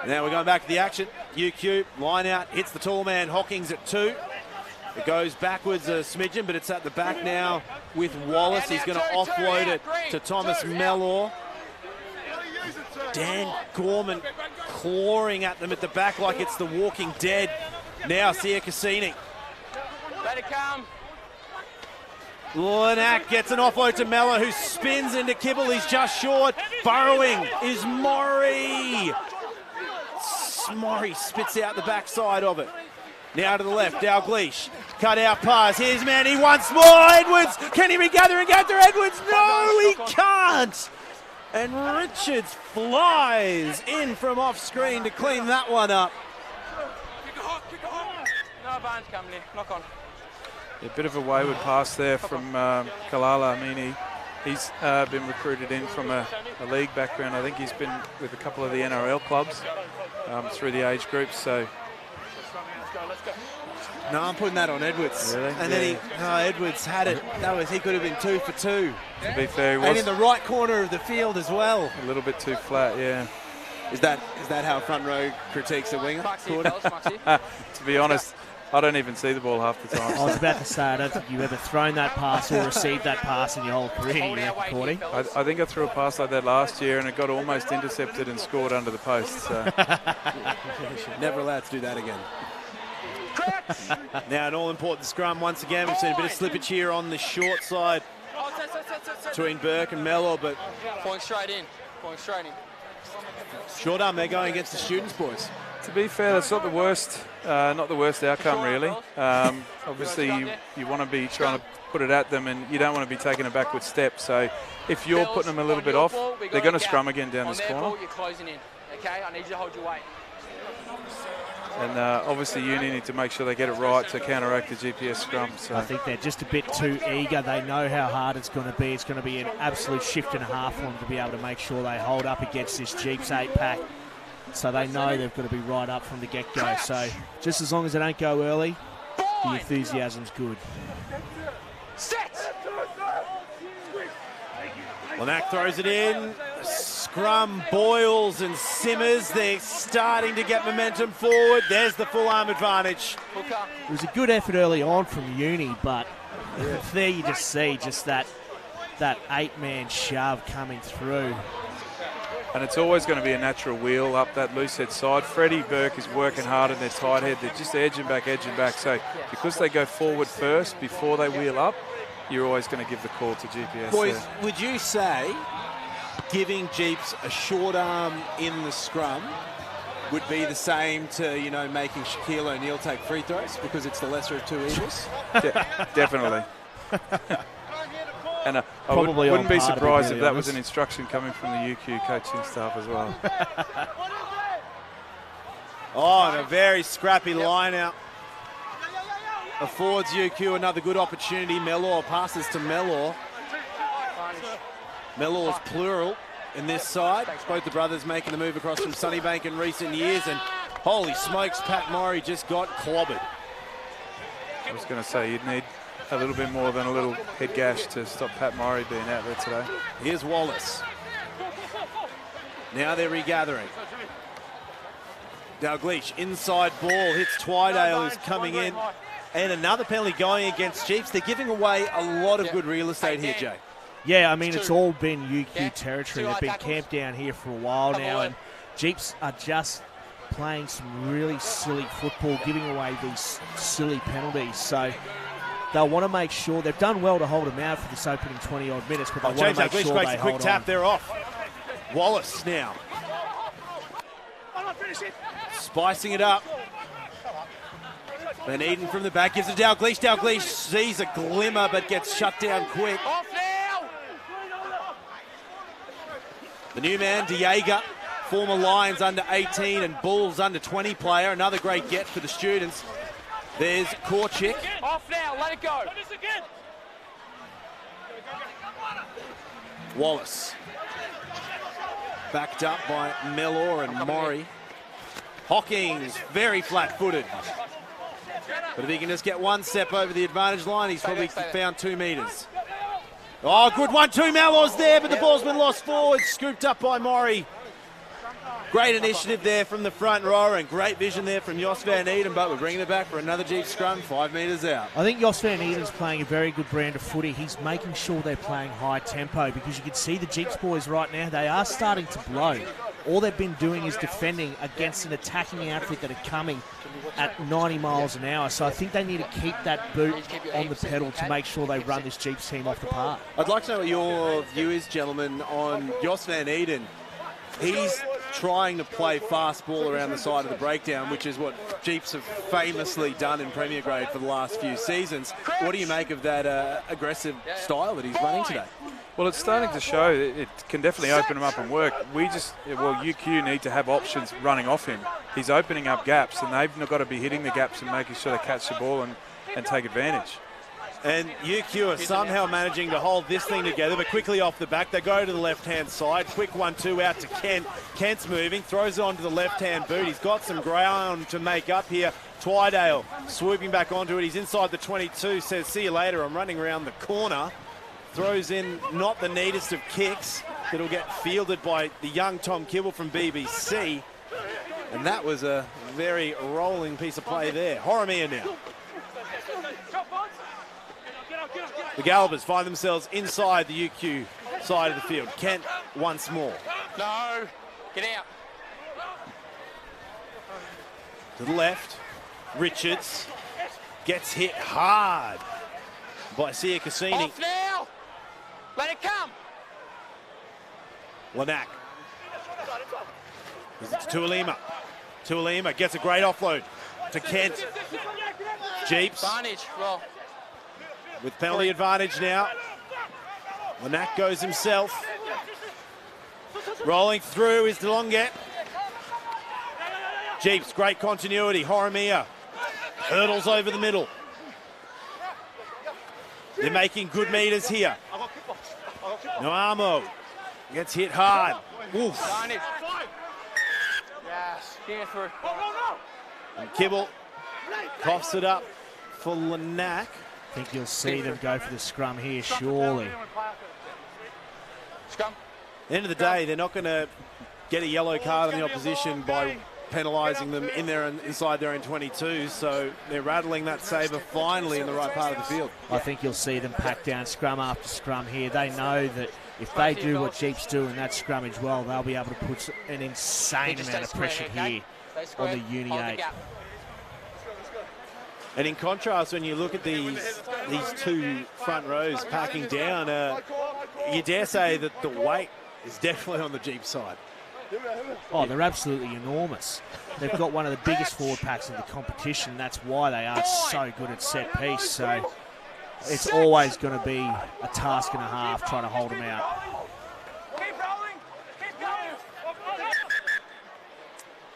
Now we're going back to the action. UQ, line out, hits the tall man, Hawkins at 2. It goes backwards a smidgen, but it's at the back now with Wallace. He's going to offload it to Thomas Mellor. Dan Gorman clawing at them at the back like it's the Walking Dead. Now Sia Cassini. Let it come. Lanack gets an offload to Mellor, who spins into Kibble. He's just short. Burrowing is Murray. Murray spits out the backside of it. Now to the left, Dalgleish. Cut out pass. Here's Manny once more. Edwards. Can he regather and get to Edwards? No, he can't. And Richards flies in from off screen to clean that one up. No advantage coming in. Knock on. a bit of a wayward pass there from Kalala. I mean, he's been recruited in from a league background. I think he's been with a couple of the NRL clubs through the age groups. So. No, I'm putting that on Edwards. Really? And then Edwards had it. He could have been 2 for 2. To be fair, he was and in the right corner of the field as well. A little bit too flat, yeah. Is that how front row critiques a winger? To be honest, I don't even see the ball half the time. I was about to say, I don't think you've ever thrown that pass or received that pass in your whole career, Cordy. I think I threw a pass like that last year and it got almost intercepted and scored under the post. So. Never allowed to do that again. Now an all-important scrum once again. We've seen a bit of slippage here on the short side between Burke and Mellor, but Point straight in. short arm, they're going against the students, boys. To be fair, that's not the worst outcome really. Obviously, you want to be trying to put it at them, and you don't want to be taking a backward step. So, if you're putting them a little bit off, they're going to scrum again down this corner. You're closing in. Okay, I need you to hold your weight. And obviously, Uni need to make sure they get it right to counteract the GPS scrum. So. I think they're just a bit too eager. They know how hard it's going to be. It's going to be an absolute shift and a half for them to be able to make sure they hold up against this Jeeps 8-pack. So they know they've got to be right up from the get-go. So just as long as they don't go early, the enthusiasm's good. Lanac throws it in. Scrum boils and simmers. They're starting to get momentum forward. There's the full arm advantage. It was a good effort early on from Uni, but there you just see that 8-man shove coming through. And it's always going to be a natural wheel up that loose head side. Freddie Burke is working hard in their tight head. They're just edging back. So because they go forward first before they wheel up, you're always going to give the call to GPS. Boys, there. would you say giving Jeeps a short arm in the scrum would be the same to, making Shaquille O'Neal take free throws because it's the lesser of two evils? Definitely. And I wouldn't be surprised if that was an instruction coming from the UQ coaching staff as well. And a very scrappy line out affords UQ another good opportunity. Mellor passes to Mellor. Mellor's plural in this side. Both the brothers making the move across from Sunnybank in recent years, and holy smokes, Pat Murray just got clobbered. I was going to say you'd need a little bit more than a little head gash to stop Pat Murray being out there today. Here's Wallace. Now they're regathering. Dalgleish, inside ball, hits Twydale, who's coming in. And another penalty going against Jeeps. They're giving away a lot of good real estate here, Jay. Yeah, I mean, it's all been UQ territory. They've been camped down here for a while now, and Jeeps are just playing some really silly football, giving away these silly penalties. So they'll want to make sure they've done well to hold them out for this opening 20-odd minutes, but they want to make sure they hold quick tap, they're off. Wallace now. Spicing it up. Van Eden from the back gives it to Dalgleish. Dalgleish sees a glimmer but gets shut down quick. The new man, Diega, former Lions under 18 and Bulls under 20 player. Another great get for the students. There's Korchik. Off now, let it go. Wallace. Backed up by Mellor and Murray. Hawkins, very flat-footed. But if he can just get one step over the advantage line, he's probably found 2 metres. Oh, good 1-2. Mellor's there, but the ball's been lost forward. Scooped up by Murray. Great initiative there from the front row and great vision there from Jos Van Eden, but we're bringing it back for another Jeep scrum 5 metres out. I think Jos Van Eden's playing a very good brand of footy. He's making sure they're playing high tempo because you can see the Jeeps boys right now, they are starting to blow. All they've been doing is defending against an attacking outfit that are coming at 90 miles an hour. So I think they need to keep that boot on the pedal to make sure they run this Jeeps team off the park. I'd like to know what your view is, gentlemen, on Jos Van Eden. He's trying to play fast ball around the side of the breakdown, which is what Jeeps have famously done in Premier Grade for the last few seasons. What do you make of that aggressive style that he's running today? Well, it's starting to show. It can definitely open him up and work. UQ need to have options running off him. He's opening up gaps, and they've got to be hitting the gaps and making sure they catch the ball and take advantage. And UQ are somehow managing to hold this thing together, but quickly off the back, they go to the left-hand side. Quick 1-2 out to Kent. Kent's moving, throws it onto the left-hand boot. He's got some ground to make up here. Twydale swooping back onto it. He's inside the 22, says, see you later. I'm running around the corner. Throws in not the neatest of kicks. that'll get fielded by the young Tom Kibble from BBC. And that was a very rolling piece of play there. Horomia now. The Gallopers find themselves inside the UQ side of the field. Kent once more. No, get out. To the left, Richards gets hit hard by Sia Cassini. Off now. Let it come. Lanack. Gives it to Tuolima. Tuolima gets a great offload to Kent. Jeeps Advantage. Well, with penalty advantage now. Lanack goes himself. Rolling through is DeLonget. Jeeps, great continuity. Horomia hurdles over the middle. They're making good meters here. Noamo gets hit hard. Oof. advantage. Yes. Get through. And Kibble coughs it up for Lanack. I think you'll see them go for the scrum here, surely. Scrum. At the end of the day, they're not going to get a yellow card on the opposition by penalising them inside their own 22, so they're rattling that sabre finally in the right part of the field. I think you'll see them pack down scrum after scrum here. They know that if they do what Jeeps do in that scrummage well, they'll be able to put an insane amount of pressure here on the Uni 8. And in contrast, when you look at these two front rows packing down, you dare say that the weight is definitely on the Jeep side. Oh, they're absolutely enormous. They've got one of the biggest forward packs in the competition. That's why they are so good at set piece. So it's always going to be a task and a half trying to hold them out. Keep rolling. Keep going.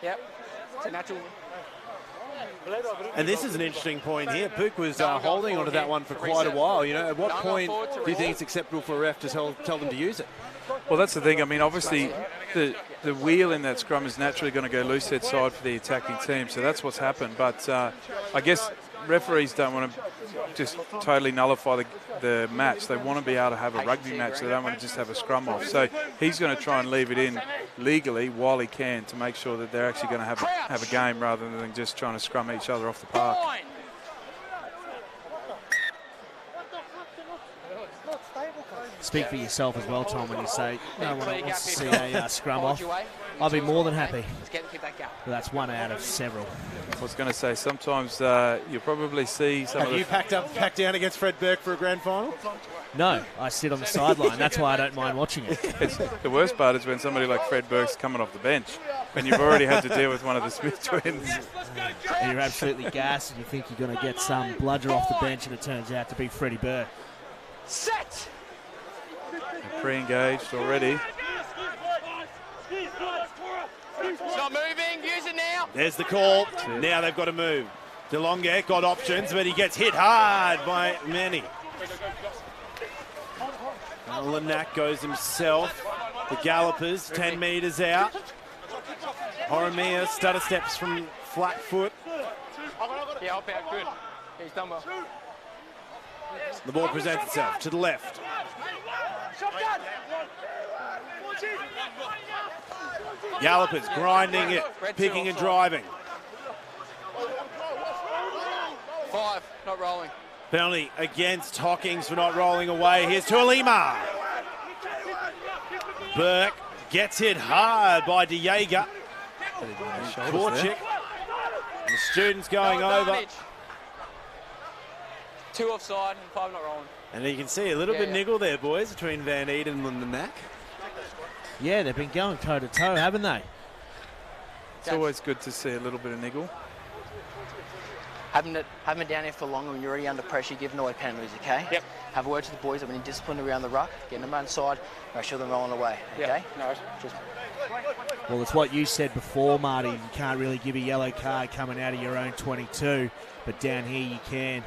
Yep. It's a natural. And this is an interesting point here. Book was holding onto that one for quite a while. You know, at what point do you think it's acceptable for a ref to tell them to use it? Well, that's the thing. I mean, obviously, the wheel in that scrum is naturally going to go loose head side for the attacking team, so that's what's happened. But I guess referees don't want to just totally nullify the match. They want to be able to have a rugby match. They don't want to just have a scrum off. So he's going to try and leave it in legally while he can to make sure that they're actually going to have a game rather than just trying to scrum each other off the park. Speak for yourself as well, Tom, when you say no one wants to see a scrum off. I'll be more than happy. But that's one out of several. I was going to say, sometimes you'll probably see some Have you packed down against Fred Burke for a grand final? No, I sit on the sideline. That's why I don't mind watching it. The worst part is when somebody like Fred Burke's coming off the bench and you've already had to deal with one of the Smith twins. And you're absolutely gassed and you think you're going to get some bludger off the bench and it turns out to be Freddie Burke. Set. Pre-engaged already. It's not moving. Use it now. There's the call. Now they've got to move. DeLonge got options, but he gets hit hard by Manny. Lanack goes himself. The Gallopers 10 metres out. Horomia stutter steps from flat foot. Yeah, up out. Good. He's done well. The ball presents itself to the left. Gallopers grinding it, picking and driving. 5, not rolling. Penalty against Hawkins for not rolling away. Here's Tuolima. Burke gets hit hard by De Jager. Korchik. The students going over. 2 offside and 5 not rolling. And you can see a little bit niggle there, boys, between Van Eden and Lanack. Yeah, they've been going toe-to-toe, haven't they? It's always good to see a little bit of niggle. Having it down here for longer when you're already under pressure, giving away penalties, okay? Yep. Have a word to the boys that we need discipline around the ruck, getting them inside, make sure they're rolling away, okay? Yep. No. Just Well, it's what you said before, Marty. You can't really give a yellow card coming out of your own 22, but down here you can.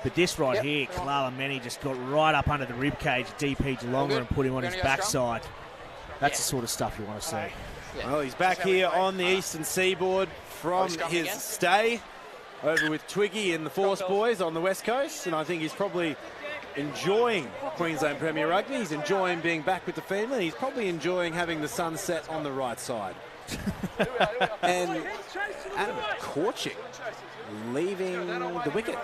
But this right here, Kalala Meni just got right up under the ribcage of DP Geelonga and put him on his backside. That's the sort of stuff you want to see. Yeah. Well, he's back here on the eastern seaboard from his stay over with Twiggy and the Force boys on the west coast, and I think he's probably enjoying Queensland Premier Rugby. He's enjoying being back with the family. He's probably enjoying having the sun set on the right side. And Adam Korchik leaving the wicket.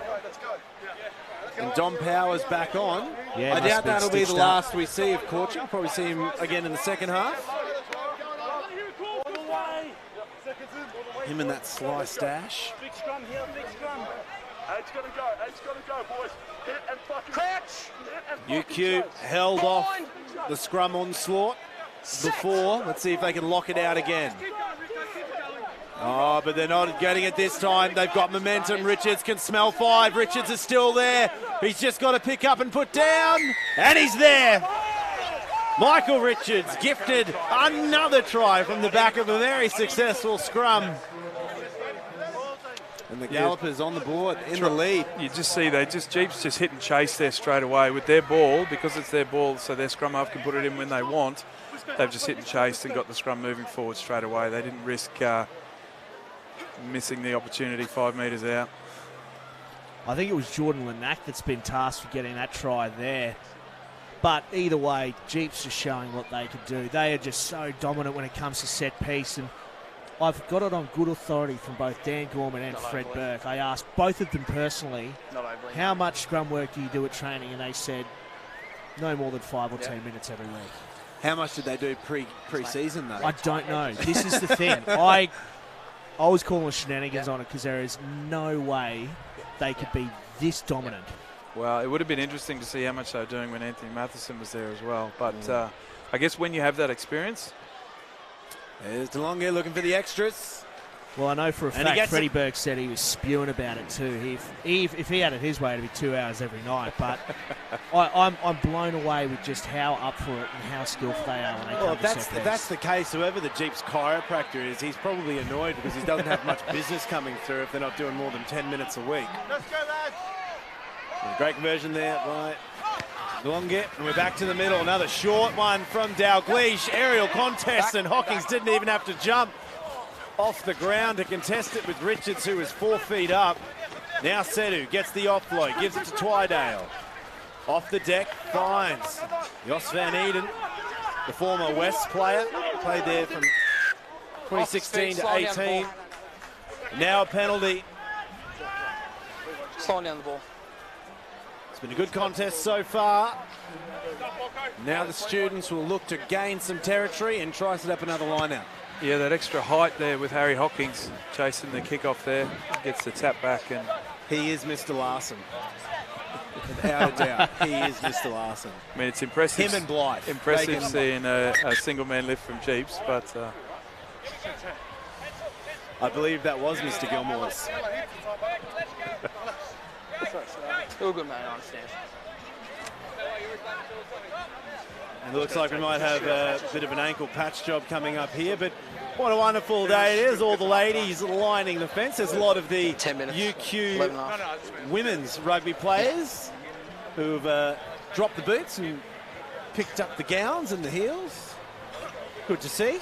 And Dom Powers back on. Yeah, I doubt that'll be the stitched last we see of Korchik. We'll probably see him again in the second half. Him and that slice dash. Big scrum here, big scrum. It's got to go, boys. Hit and fucking crouch. UQ held off the scrum onslaught before. Let's see if they can lock it out again. Oh, but they're not getting it this time. They've got momentum. Richards can smell 5. Richards is still there. He's just got to pick up and put down. And he's there. Michael Richards gifted another try from the back of a very successful scrum. And the Gallopers on the board, in the lead. You just see Jeeps just hit and chase there straight away with their ball, because it's their ball, so their scrum half can put it in when they want. They've just hit and chased and got the scrum moving forward straight away. They didn't risk missing the opportunity 5 metres out. I think it was Jordan Lanack that's been tasked with getting that try there. But either way, Jeeps are showing what they can do. They are just so dominant when it comes to set piece, and I've got it on good authority from both Dan Gorman and Fred Burke. I asked both of them personally, how much scrum work do you do at training? And they said, no more than 5 or 10 minutes every week. How much did they do pre-season, though? I don't know. This is the thing. I was calling shenanigans on it, because there is no way they could be this dominant. Well, it would have been interesting to see how much they were doing when Anthony Matheson was there as well. But I guess when you have that experience... There's DeLonghi looking for the extras. Well, I know for a fact Freddie Burke said he was spewing about it too. If he had it his way, it'd be 2 hours every night. But I'm blown away with just how up for it and how skillful they are when they come to set piece. If that's the case, whoever the Jeeps chiropractor is, he's probably annoyed because he doesn't have much business coming through if they're not doing more than 10 minutes a week. Let's go, lads. Great conversion there by DeLonghi. And we're back to the middle. Another short one from Dalglish. Aerial contest, and Hawkins didn't even have to jump off the ground to contest it with Richards, who was 4 feet up. Now Sedu gets the offload, gives it to Twydale. Off the deck, finds Jos van Eden, the former West player. Played there from 2016 to 18. Now a penalty. Slowing down the ball. It's been a good contest so far. Now the students will look to gain some territory and try to set up another line out. Yeah, that extra height there with Harry Hawkins chasing the kick-off there. Gets the tap back, and he is Mr. Larson. Without a doubt, he is Mr. Larson. I mean, it's impressive. Him and Blythe. Impressive seeing a single-man lift from Jeeps, but... I believe that was Mr. Gilmore's. Still good, man, I understand. And it looks like we might have a bit of an ankle patch job coming up here, but what a wonderful day it is. All the ladies lining the fence. There's a lot of the UQ women's rugby players who've dropped the boots and picked up the gowns and the heels. Good to see.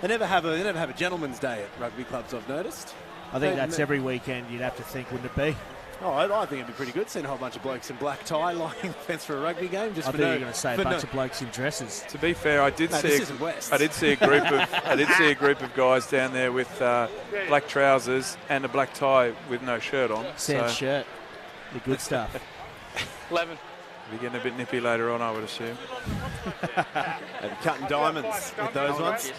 They never have a gentleman's day at rugby clubs, I've noticed. I think that's every weekend, you'd have to think, wouldn't it be? Oh, I think it'd be pretty good seeing a whole bunch of blokes in black tie lining the fence for a rugby game. I thought you were going to say a bunch of blokes in dresses. To be fair, I did see a group of guys down there with black trousers and a black tie with no shirt on. Sans shirt, the good stuff. 11. We're getting a bit nippy later on, I would assume. And cutting diamonds with those ones.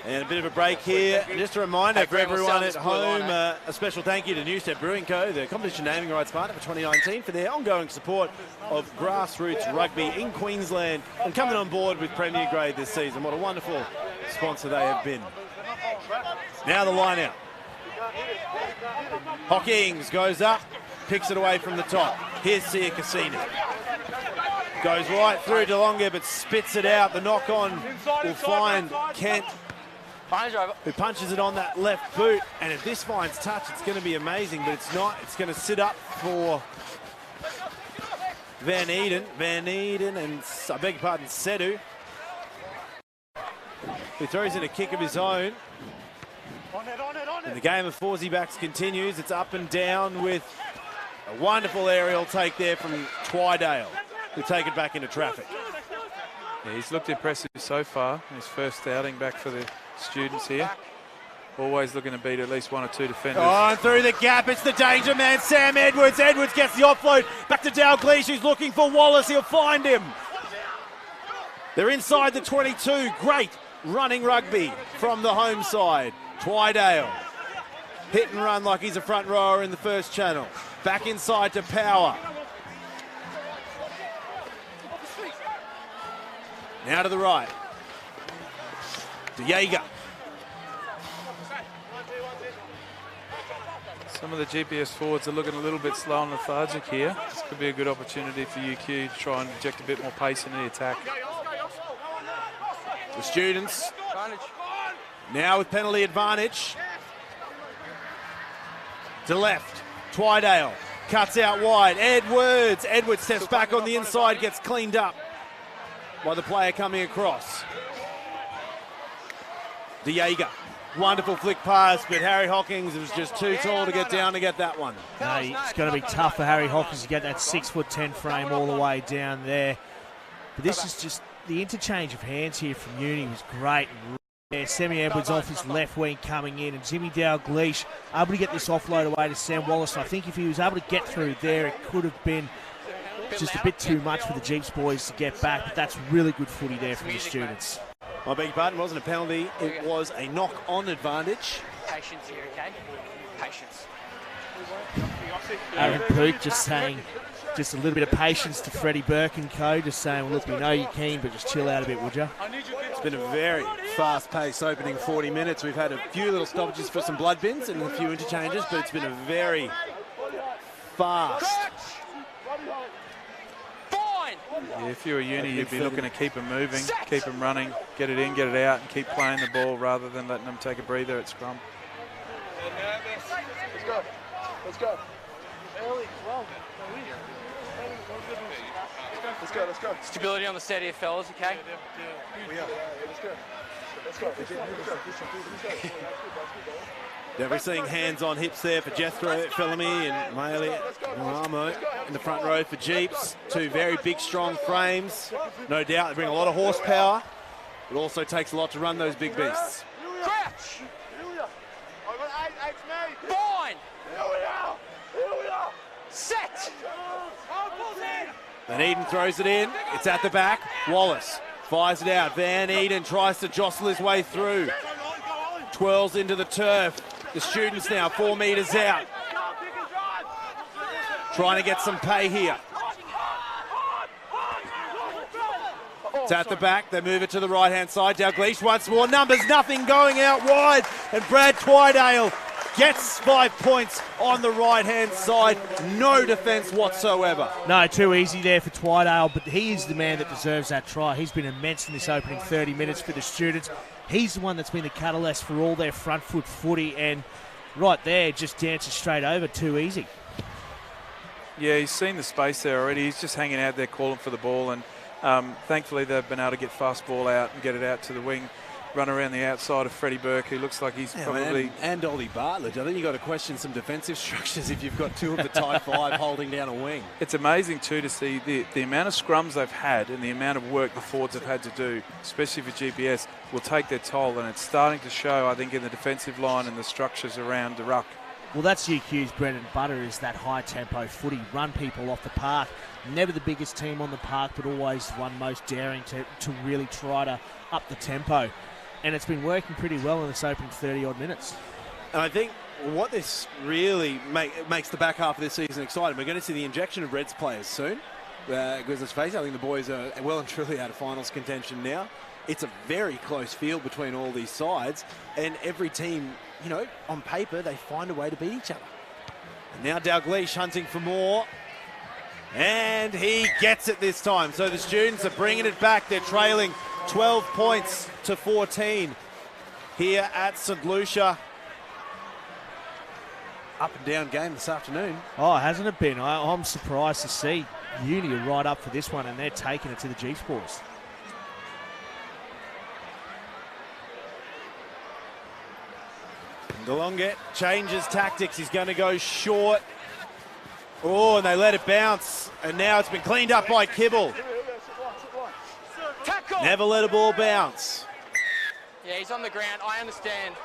And a bit of a break here. Just a reminder for everyone at home, a special thank you to Newstead Brewing Co., the competition naming rights partner for 2019, for their ongoing support of grassroots rugby in Queensland and coming on board with Premier Grade this season. What a wonderful sponsor they have been. Now the line out. Hawkins goes up, picks it away from the top. Here's Sia Cassini. Goes right through DeLonghi, but spits it out. The knock-on will find Kent, who punches it on that left boot. And if this finds touch, it's going to be amazing, but it's not. It's going to sit up for Van Eden. Van Eden and, I beg your pardon, Sedu, who throws in a kick of his own. And the game of Forsey backs continues. It's up and down with A wonderful aerial take there from Twydale, who take it back into traffic. Yeah, he's looked impressive so far. His first outing back for the students here. Always looking to beat at least one or two defenders. Oh, and through the gap, it's the danger man, Sam Edwards. Edwards gets the offload. Back to Dalglish, who's looking for Wallace. He'll find him. They're inside the 22. Great running rugby from the home side. Twydale. Hit and run like he's a front rower in the first channel. Back inside to Power. Now to the right. To Jaeger. Some of the GPS forwards are looking a little bit slow and lethargic here. This could be a good opportunity for UQ to try and inject a bit more pace into the attack. The students now with penalty advantage. To left, Twydale cuts out wide. Edwards steps back on the inside, gets cleaned up by the player coming across. De Jager, wonderful flick pass, but Harry Hawkins was just too tall to get down to get that one. No, it's going to be tough for Harry Hawkins to get that 6'10" frame all the way down there. But this is just the interchange of hands here from Uni was great. Yeah, Sammy Edwards off his left wing coming in, and Jimmy Dalglish able to get this offload away to Sam Wallace. And I think if he was able to get through there, it could have been just a bit too much for the Jeeps boys to get back. But that's really good footy there from the students. I beg your pardon, it wasn't a penalty, it was a knock-on advantage. Patience here, okay? Patience. Aaron Pook just saying, just a little bit of patience to Freddie Burke and co. Just saying, well, look, we know you're keen, but just chill out a bit, would you? It's been a very fast-paced opening 40 minutes. We've had a few little stoppages for some blood bins and a few interchanges, but it's been a very fast. Yeah, if you were Uni, you'd be looking to keep them moving, keep them running, get it in, get it out, and keep playing the ball rather than letting them take a breather at scrum. Let's go. Let's go. Let's go, let's go. Stability on the set here, fellas, okay? We are. Let's go. Let's go. Let's go. We're seeing hands on hips there for Jethro, Felamy and Maley Marmo in the front row for Jeeps. Two very big, strong frames. No doubt they bring a lot of horsepower. It also takes a lot to run those big beasts. Crouch! Bind! Set! Van Eden throws it in. It's at the back. Wallace fires it out. Van Eden tries to jostle his way through. Twirls into the turf. The students now 4 metres out. Trying to get some pay here. It's at the back. They move it to the right-hand side. Dalglish once more. Numbers, nothing going out wide. And Brad Twydale gets 5 points on the right-hand side. No defence whatsoever. No, too easy there for Twydale, but he is the man that deserves that try. He's been immense in this opening 30 minutes for the students. He's the one that's been the catalyst for all their front foot footy, and right there, just dances straight over, too easy. Yeah, he's seen the space there already. He's just hanging out there calling for the ball, and thankfully they've been able to get fast ball out and get it out to the wing, run around the outside of Freddie Burke, who looks like he's probably... And Ollie Bartlett. I think you've got to question some defensive structures if you've got two of the Type 5 holding down a wing. It's amazing, too, to see the amount of scrums they've had and the amount of work the forwards have had to do, especially for GPS, will take their toll. And it's starting to show, I think, in the defensive line and the structures around the ruck. Well, that's UQ's bread and butter, is that high-tempo footy. Run people off the park. Never the biggest team on the park, but always one most daring to really try to up the tempo. And it's been working pretty well in this opening 30-odd minutes. And I think what this really makes the back half of this season exciting, we're going to see the injection of Reds players soon. Because let's face it, I think the boys are well and truly out of finals contention now. It's a very close field between all these sides. And every team, you know, on paper, they find a way to beat each other. And now Dalglish hunting for more. And he gets it this time. So the students are bringing it back. They're trailing 12 points to 14 here at St Lucia. Up and down game this afternoon. Oh, hasn't it been? I'm surprised to see Uni are right up for this one, and they're taking it to the Jeeps boys. DeLongette changes tactics. He's going to go short. Oh, and they let it bounce. And now it's been cleaned up by Kibble. Tackle. Never let a ball bounce. Yeah, he's on the ground. I understand.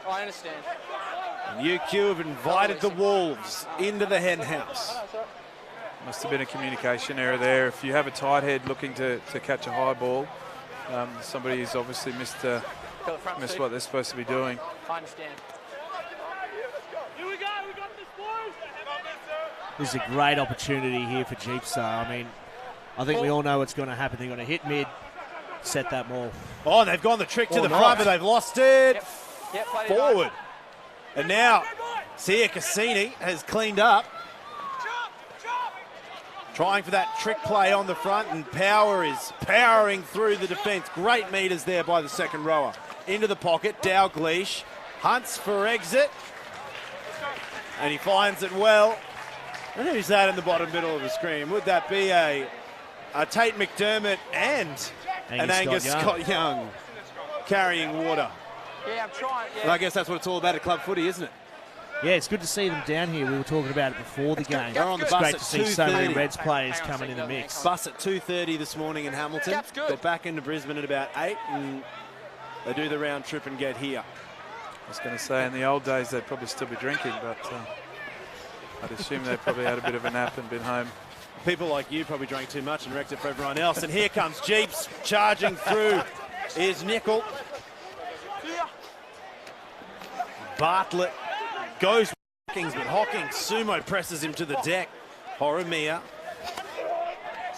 And UQ have invited the Wolves into the hen house. Must have been a communication error there. If you have a tight head looking to catch a high ball, somebody's obviously missed what they're supposed to be doing. I understand. This is a great opportunity here for Jeepsa. I mean, I think we all know what's going to happen. They're going to hit mid, set that ball. Oh, and they've gone the trick to the not. front, but they've lost it. Yep, play it Forward. And now, Sia Cassini has cleaned up. Trying for that trick play on the front, and Power is powering through the defence. Great meters there by the second rower. Into the pocket, Dalglish hunts for exit. And he finds it well. And who's that in the bottom middle of the screen? Would that be a Tate McDermott and an Angus Scott Young carrying water? Yeah, I'm trying. Yeah. And I guess that's what it's all about at club footy, isn't it? Yeah, it's good to see them down here. We were talking about it before the game. They're on the It's bus great at to see so 2:30. many Reds players coming in the mix. Bus at 2:30 this morning in Hamilton. That's good. Got back into Brisbane at about 8, and they do the round trip and get here. I was going to say, in the old days, they'd probably still be drinking, but I'd assume they probably had a bit of a nap and been home. People like you probably drank too much and wrecked it for everyone else. And here comes Jeeps charging through. Here's Nickel. Bartlett goes with Hawkins, but Hawkins sumo presses him to the deck. Horomia.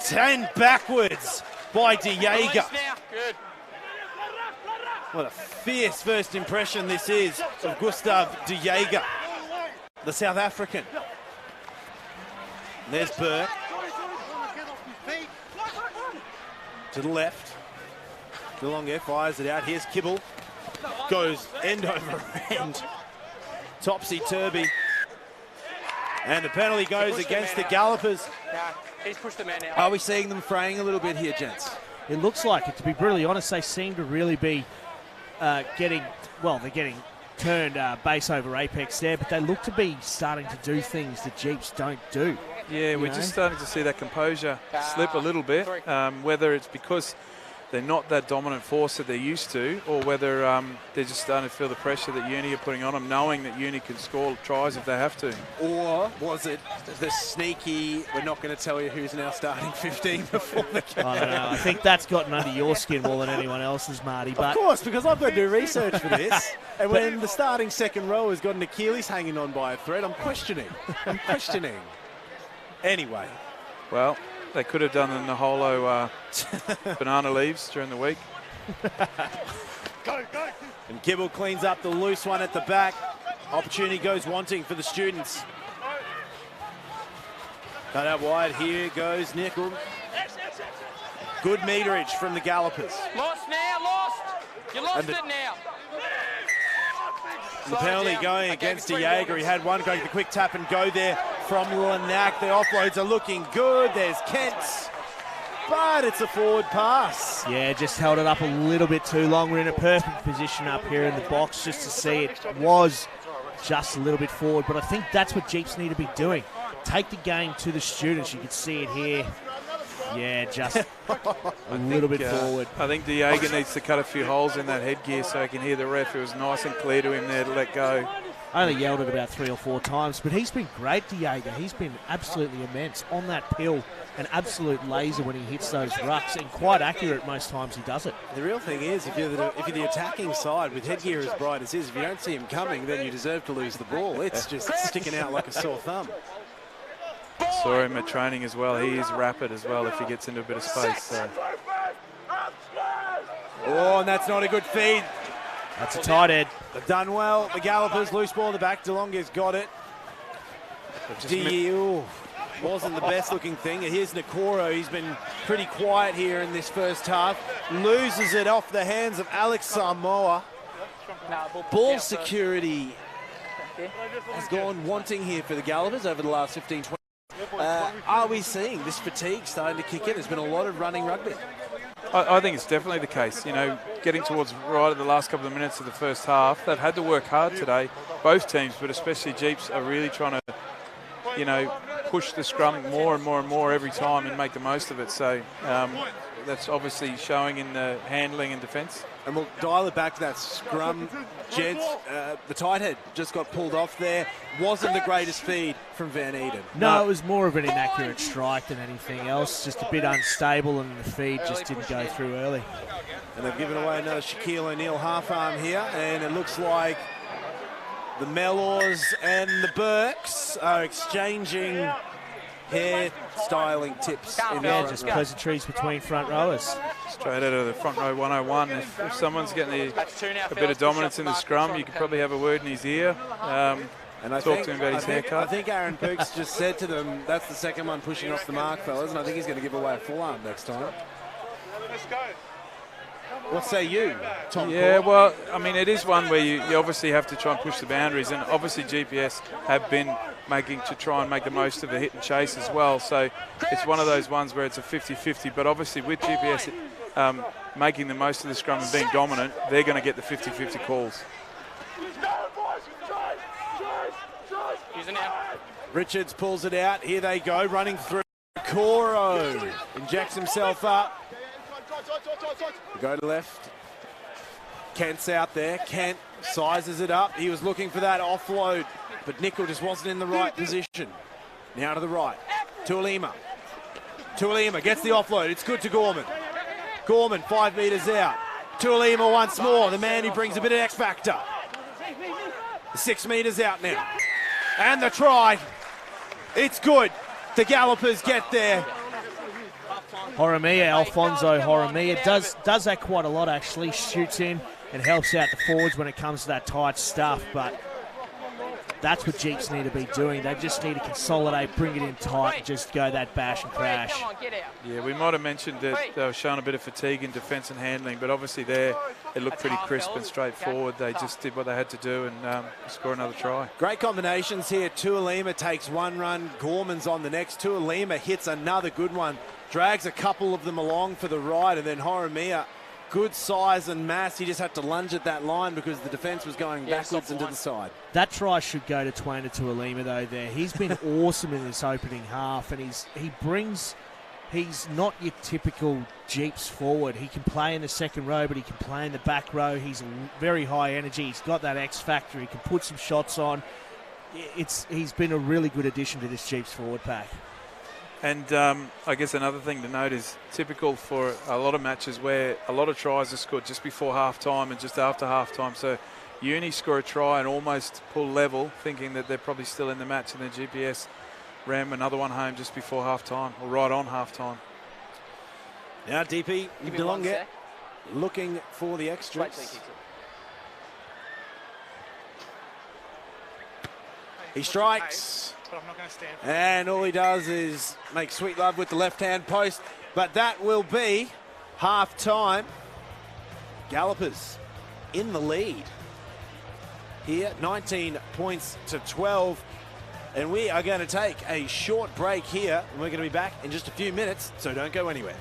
10 backwards by De Jager. Good. What a fierce first impression this is of Gustav De Jager, the South African. There's Burke. To the left. DeLonge fires it out. Here's Kibble. Goes end over end. Topsy-turvy. And the penalty goes against the Gallopers. No, he's pushed the man out. Are we seeing them fraying a little bit here, gents? It looks like it. To be brutally honest, they seem to really be they're getting turned base over apex there, but they look to be starting to do things the Jeeps don't do. Yeah, we're just starting to see that composure slip a little bit, whether it's because they're not that dominant force that they're used to, or whether they're just starting to feel the pressure that Uni are putting on them, knowing that Uni can score tries if they have to. Or was it the sneaky, we're not going to tell you who's now starting 15 before the game? I don't know. I think that's gotten under your skin more than anyone else's, Marty. But of course, because I've got to do research for this. And when the starting second row has got an Achilles hanging on by a thread, I'm questioning. Anyway. Well, they could have done the Naholo banana leaves during the week. Go. And Kibble cleans up the loose one at the back. Opportunity goes wanting for the students. Cut out wide. Here goes Nickel. Good meterage from the Gallopers. Lost now, lost. You lost it now. The penalty going against De Jager. He had one going to the quick tap and go there from Lanac. The offloads are looking good. There's Kent's, but it's a forward pass. yeah, just held it up a little bit too long. We're in a perfect position up here in the box just to see it was just a little bit forward, but I think that's what Jeeps need to be doing. Take the game to the students. You can see it here. Yeah, just a little bit forward. I think De Jager needs to cut a few holes in that headgear so he can hear the ref. It was nice and clear to him there to let go. I only yelled it about 3 or 4 times, but he's been great, De Jager. He's been absolutely immense on that pill. An absolute laser when he hits those rucks, and quite accurate most times he does it. The real thing is, if you're the attacking side with headgear as bright as his, if you don't see him coming, then you deserve to lose the ball. It's just sticking out like a sore thumb. Saw him at training as well. He is rapid as well if he gets into a bit of space. So. Oh, and that's not a good feed. That's a tight head. They've done well. The Gallopers, loose ball in the back. DeLonge's got it. Wasn't the best looking thing. Here's Nakoro. He's been pretty quiet here in this first half. Loses it off the hands of Alex Samoa. Ball security has gone wanting here for the Gallopers over the last 15-20. Are we seeing this fatigue starting to kick in? There's been a lot of running rugby. I think it's definitely the case. You know, getting towards right at the last couple of minutes of the first half, they've had to work hard today. Both teams, but especially Jeeps, are really trying to, push the scrum more and more and more every time and make the most of it. So that's obviously showing in the handling and defence. And we'll dial it back to that scrum, gents. The tight head just got pulled off there. Wasn't the greatest feed from Van Eden. No, it was more of an inaccurate strike than anything else. Just a bit unstable, and the feed just didn't go through early. And they've given away another Shaquille O'Neal half arm here, and it looks like the Mellors and the Burks are exchanging hair styling tips. Just pleasantries between front rowers. Straight out of the front row 101. If someone's getting a bit of dominance in the scrum, you could probably have a word in his ear. And I talk to him about his haircut. I think Aaron Pooks just said to them, that's the second one pushing off the mark, fellas, and I think he's going to give away a full arm next time. Let's go. What say you, Tom? Yeah, well, I mean, it is one where you obviously have to try and push the boundaries, and obviously GPS have been making to try and make the most of the hit and chase as well. So it's one of those ones where it's a 50-50, but obviously with GPS making the most of the scrum and being dominant, they're going to get the 50-50 calls. Richards pulls it out. Here they go, running through. Coro injects himself up. Go to left. Kent's out there. Kent sizes it up. He was looking for that offload, but Nickel just wasn't in the right position. Now to the right. Tuolima. Tuolima gets the offload. It's good to Gorman. Gorman 5 metres out. Tuolima once more. The man who brings a bit of X factor. 6 metres out now. And the try. It's good. The Gallopers get there. Horomia, Alfonso Horomia, does that quite a lot actually. Shoots in and helps out the forwards when it comes to that tight stuff, but that's what Jeeps need to be doing. They just need to consolidate, bring it in tight, and just go that bash and crash. Yeah, we might have mentioned that they were showing a bit of fatigue in defence and handling, but obviously there it looked pretty crisp and straightforward. They just did what they had to do and score another try. Great combinations here. Tuolima takes one run, Gorman's on the next. Tuolima hits another good one, drags a couple of them along for the ride, and then Horomia, good size and mass. He just had to lunge at that line because the defence was going backwards and to the side. That try should go to Twaina Tuolima though there. He's been awesome in this opening half, and he's not your typical Jeeps forward. He can play in the second row, but he can play in the back row. He's very high energy. He's got that X factor. He can put some shots on. He's been a really good addition to this Jeeps forward pack. And I guess another thing to note is typical for a lot of matches where a lot of tries are scored just before half-time and just after half-time. So Uni score a try and almost pull level, thinking that they're probably still in the match, and then GPS ram another one home just before half-time, or right on half-time. Now DP DeLonge looking for the extras. He strikes. But I'm not going to stand. And all he does is make sweet love with the left-hand post. But that will be half-time. Gallopers in the lead here, 19 points to 12. And we are going to take a short break here. And we're going to be back in just a few minutes, so don't go anywhere.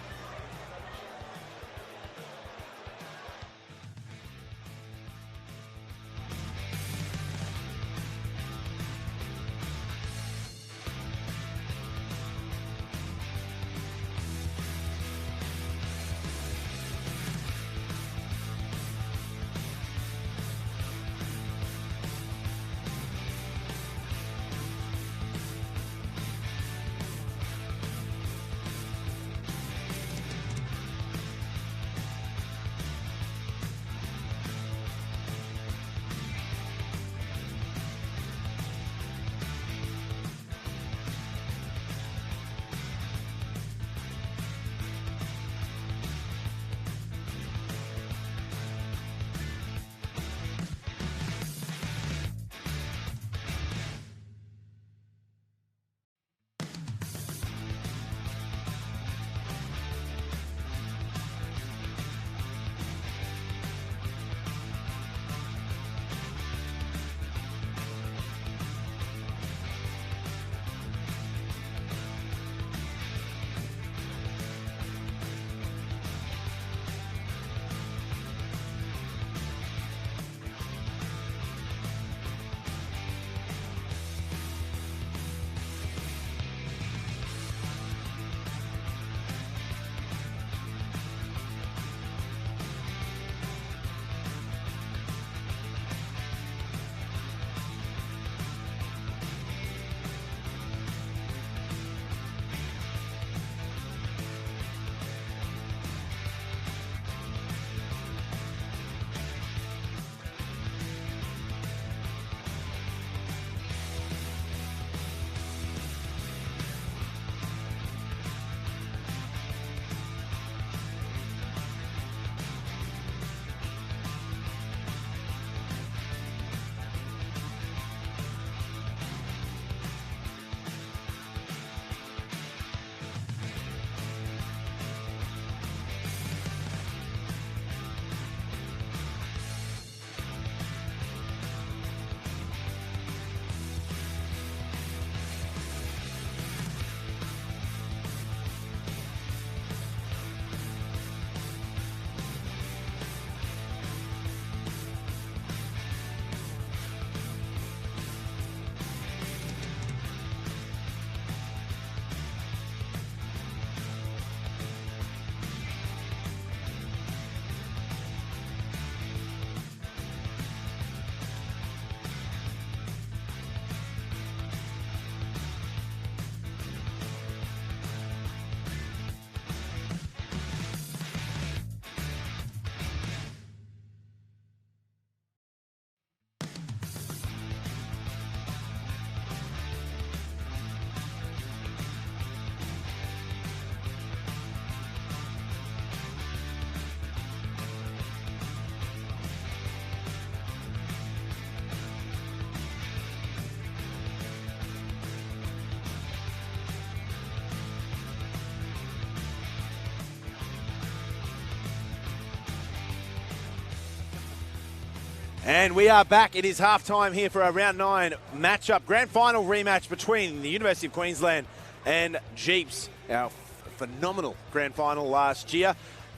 And we are back. It is half-time here for our round 9 matchup. Grand final rematch between the University of Queensland and Jeeps. Our phenomenal grand final last year.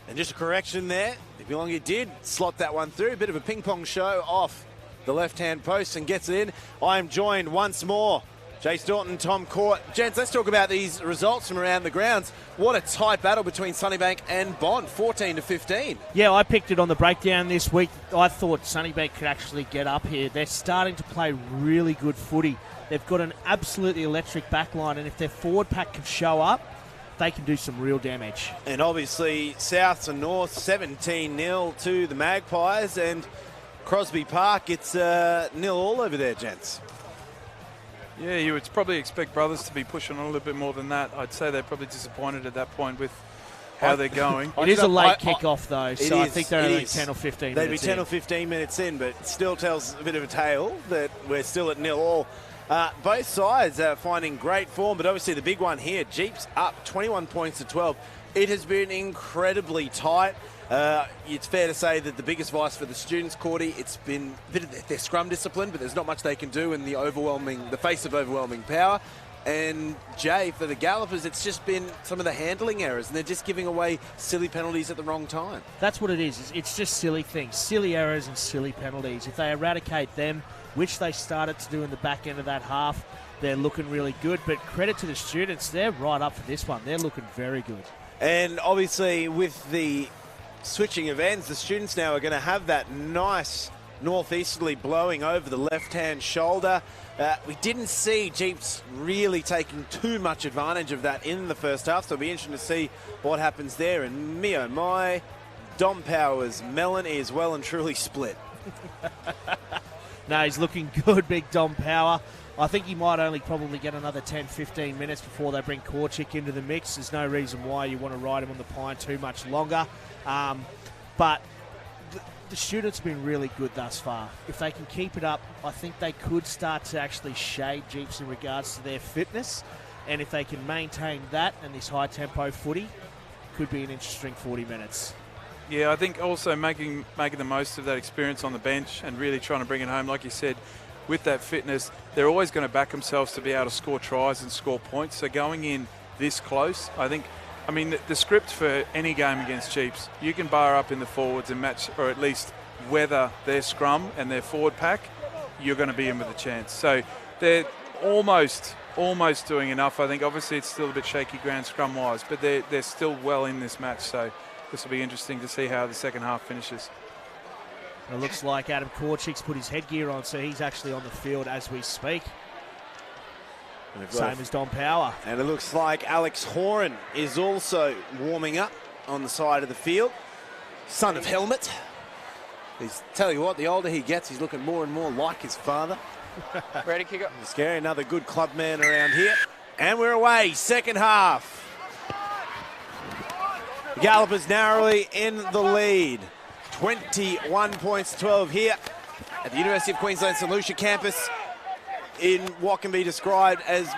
And just a correction there. Vilongi did slot that one through. A bit of a ping-pong show off the left-hand post and gets it in. I am joined once more. Jace Dorton, Tom Court. Gents, let's talk about these results from around the grounds. What a tight battle between Sunnybank and Bond, 14-15. Yeah, I picked it on the breakdown this week. I thought Sunnybank could actually get up here. They're starting to play really good footy. They've got an absolutely electric backline, and if their forward pack can show up, they can do some real damage. And obviously, Souths and North, 17-0 to the Magpies, and Crosby Park, it's 0 all over there, gents. Yeah, you would probably expect Brothers to be pushing on a little bit more than that. I'd say they're probably disappointed at that point with how they're going. It is a late kick-off, though, so I think they're only 10 or 15 They'd minutes be 10 in. or 15 minutes in, but it still tells a bit of a tale that we're still at 0 all. Both sides are finding great form, but obviously the big one here, Jeeps up 21 points to 12. It has been incredibly tight. It's fair to say that the biggest vice for the students, Cordy, it's been a bit of their scrum discipline, but there's not much they can do in the face of overwhelming power. And Jay, for the Gallopers, it's just been some of the handling errors, and they're just giving away silly penalties at the wrong time. That's what it is. It's just silly things, silly errors and silly penalties. If they eradicate them, which they started to do in the back end of that half, they're looking really good. But credit to the students, they're right up for this one. They're looking very good. And obviously with the switching of ends, the students now are going to have that nice northeasterly blowing over the left-hand shoulder. We didn't see Jeeps really taking too much advantage of that in the first half, so it'll be interesting to see what happens there. And me oh my, Dom Powers' melon is well and truly split. No, he's looking good, big Dom Power. I think he might only probably get another 10-15 minutes before they bring Korchik into the mix. There's no reason why you want to ride him on the pine too much longer. But the students have been really good thus far. If they can keep it up, I think they could start to actually shade Jeeps in regards to their fitness. And if they can maintain that and this high-tempo footy, could be an interesting 40 minutes. Yeah, I think also making the most of that experience on the bench and really trying to bring it home. Like you said, with that fitness, they're always going to back themselves to be able to score tries and score points. So going in this close, I mean, the script for any game against Jeeps, you can bar up in the forwards and match, or at least weather their scrum and their forward pack, you're going to be in with a chance. So they're almost doing enough. I think obviously it's still a bit shaky ground scrum-wise, but they're still well in this match. So this will be interesting to see how the second half finishes. It looks like Adam Korchik's put his headgear on, so he's actually on the field as we speak. Same as Dom Power. And it looks like Alex Horan is also warming up on the side of the field. Son of Helmet. Tell you what, the older he gets, he's looking more and more like his father. Ready, kick up. Scary, another good club man around here. And we're away, second half. Gallopers narrowly in the lead. 21 points to 12 here at the University of Queensland St Lucia campus in what can be described as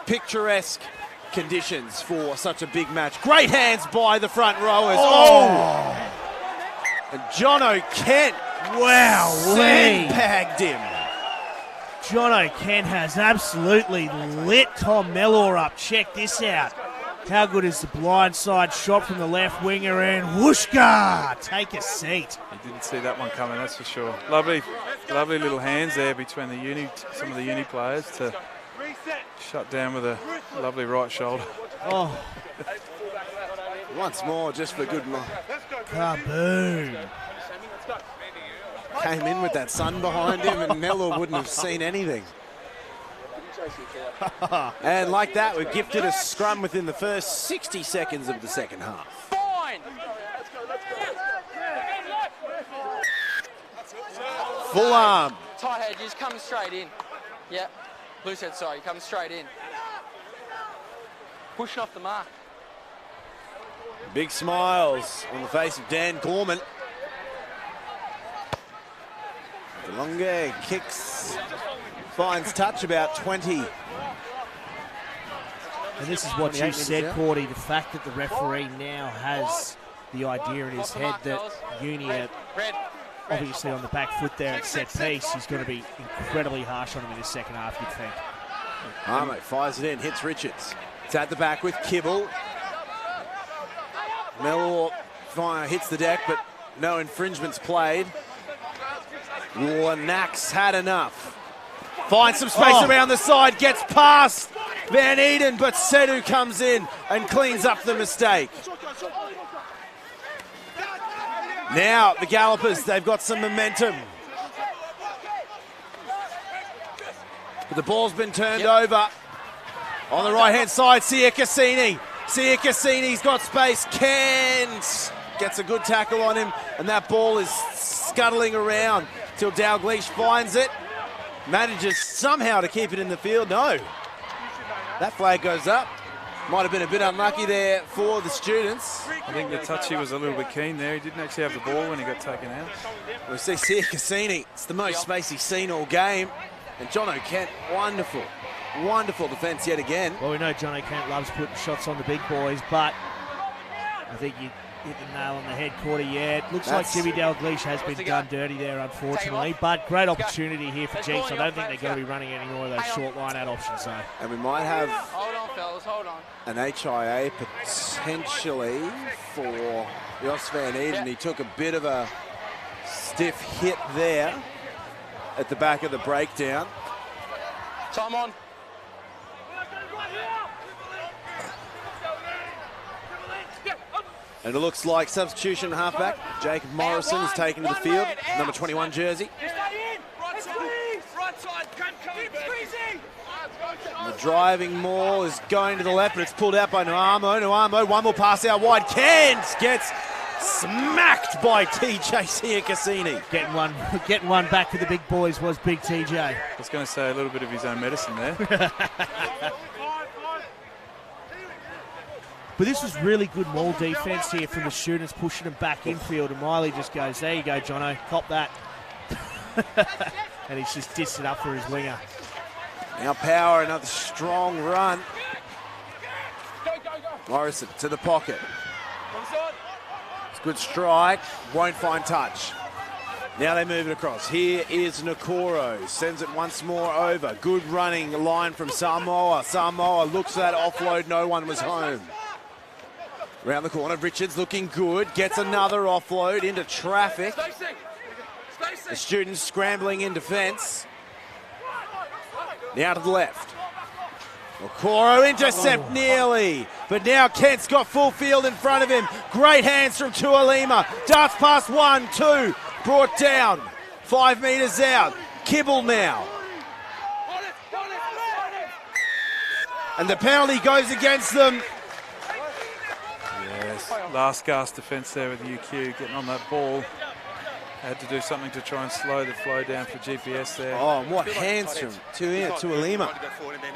picturesque conditions for such a big match. Great hands by the front rowers. Oh! And Jono Kent, wow, sandbagged him. Jono Kent has absolutely lit Tom Mellor up. Check this out. How good is the blindside shot from the left winger, and whooshka, take a seat. You didn't see that one coming, that's for sure. Lovely little hands there between some of the uni players to shut down with a lovely right shoulder. Oh. Once more, just for good luck. Kaboom. Came in with that sun behind him, and Mellor wouldn't have seen anything. And like that, we've gifted a scrum within the first 60 seconds of the second half. Fine. Full arm. Tight head, you just come straight in. Yep. Loose head, sorry, come straight in. Pushing off the mark. Big smiles on the face of Dan Gorman. DeLonge kicks, finds touch about 20. And this is what you said, Cordy, the fact that the referee now has the idea in his head that Uni are obviously on the back foot there at set piece. He's going to be incredibly harsh on him in the second half, you'd think. Armo fires it in, hits Richards. It's at the back with Kibble. Mellor hits the deck, but no infringements played. Warnack's had enough. Finds some space around the side, gets past Van Eden, but Sedu comes in and cleans up the mistake. Now the Gallopers, they've got some momentum. But the ball's been turned over. On the right-hand side, Sia Cassini. Sia Cassini's got space. Kent gets a good tackle on him, and that ball is scuttling around till Dalglish finds it. Manages somehow to keep it in the field. No. That flag goes up. Might have been a bit unlucky there for the students. I think the touchy was a little bit keen there. He didn't actually have the ball when he got taken out. We see Sia Cassini. It's the most space he's seen all game. And John O'Kent, wonderful defence yet again. Well, we know John O'Kent loves putting shots on the big boys, but I think you hit the nail on the head, quarter. Yeah, it looks like Jimmy Dalglish has been done dirty there, unfortunately. But great opportunity here for Jeeps. I don't think they're going to be running any more of those short line-out options, though. And we might have Hold on, fellas, hold on. an HIA potentially for Jos Van Eden. He took a bit of a stiff hit there at the back of the breakdown. Time on. And it looks like substitution halfback Jacob Morrison is taken to the field, number 21 jersey. And the driving maul is going to the left, but it's pulled out by Nuamo. Nuamo, one more pass out wide. Kent gets smacked by TJ Sia Cassini. Getting one back for the big boys was big TJ. I was going to say a little bit of his own medicine there. But this was really good maul defence here from the students, pushing them back infield, and Miley just goes, there you go, Jono, cop that. And he's just dissed it up for his winger. Now Power, another strong run. Morrison to the pocket. It's a good strike, won't find touch. Now they move it across. Here is Nakoro, sends it once more over. Good running line from Samoa. Samoa looks at that offload, no one was home. Around the corner, Richards looking good, gets another offload into traffic. The students scrambling in defence. Now to the left. Okoro intercept nearly, but now Kent's got full field in front of him. Great hands from Tuolima. Darts past 1, 2, brought down. 5 metres out. Kibble now. And the penalty goes against them. Yes, last gasp defence there with UQ, getting on that ball. Had to do something to try and slow the flow down for GPS there. Oh, and what hands from Tuolima.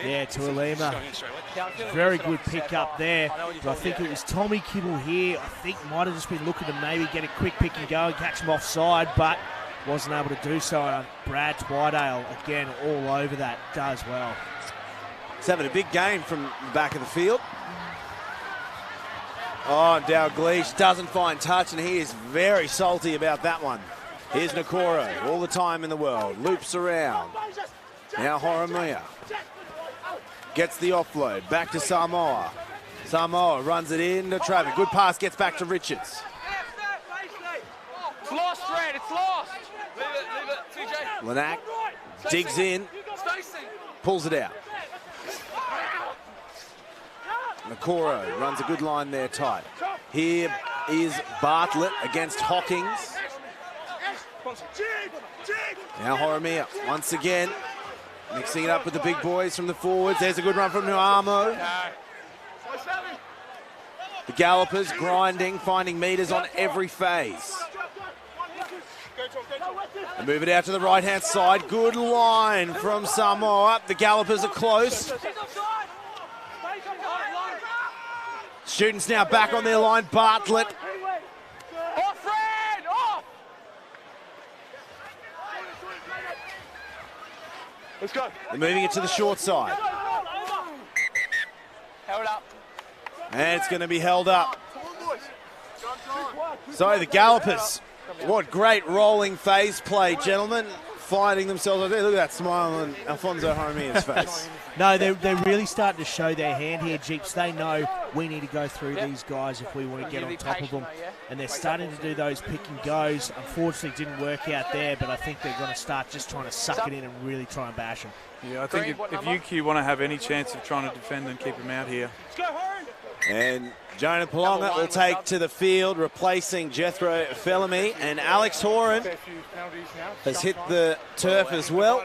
Yeah, Tuolima. Very good pick up there. But I think it was Tommy Kibble here. I think might have just been looking to maybe get a quick pick and go and catch him offside, but wasn't able to do so. And Brad Twydale, again, all over that, does well. He's having a big game from the back of the field. Oh, Dalglish doesn't find touch, and he is very salty about that one. Here's Nakoro, all the time in the world. Loops around. Now Horimiya gets the offload. Back to Samoa. Samoa runs it into traffic. Good pass, gets back to Richards. It's lost, Fred, it's lost. Leave it, TJ. Lanack digs in, pulls it out. Nakoro runs a good line there tight. Here is Bartlett against Hawkins. Now Horimiya once again mixing it up with the big boys from the forwards. There's a good run from Nuamo. The Gallopers grinding, finding meters on every phase. They move it out to the right-hand side. Good line from Samoa. The Gallopers are close. Students now back on their line. Bartlett. Off, Fred! Off! Let's go. They're moving it to the short side. Held up. And it's going to be held up. So the Gallopers What great rolling phase play, gentlemen. Finding themselves. Look at that smile on Alfonso Jaramillo's face. No, they're really starting to show their hand here, Jeeps. They know we need to go through these guys if we want to get on top of them. And they're starting to do those pick and goes. Unfortunately, it didn't work out there, but I think they're going to start just trying to suck it in and really try and bash them. Yeah, I think if UQ want to have any chance of trying to defend and keep them out here. And Jonah Polonga will take to the field, replacing Jethro Felamy. And Alex Horan has hit the turf as well.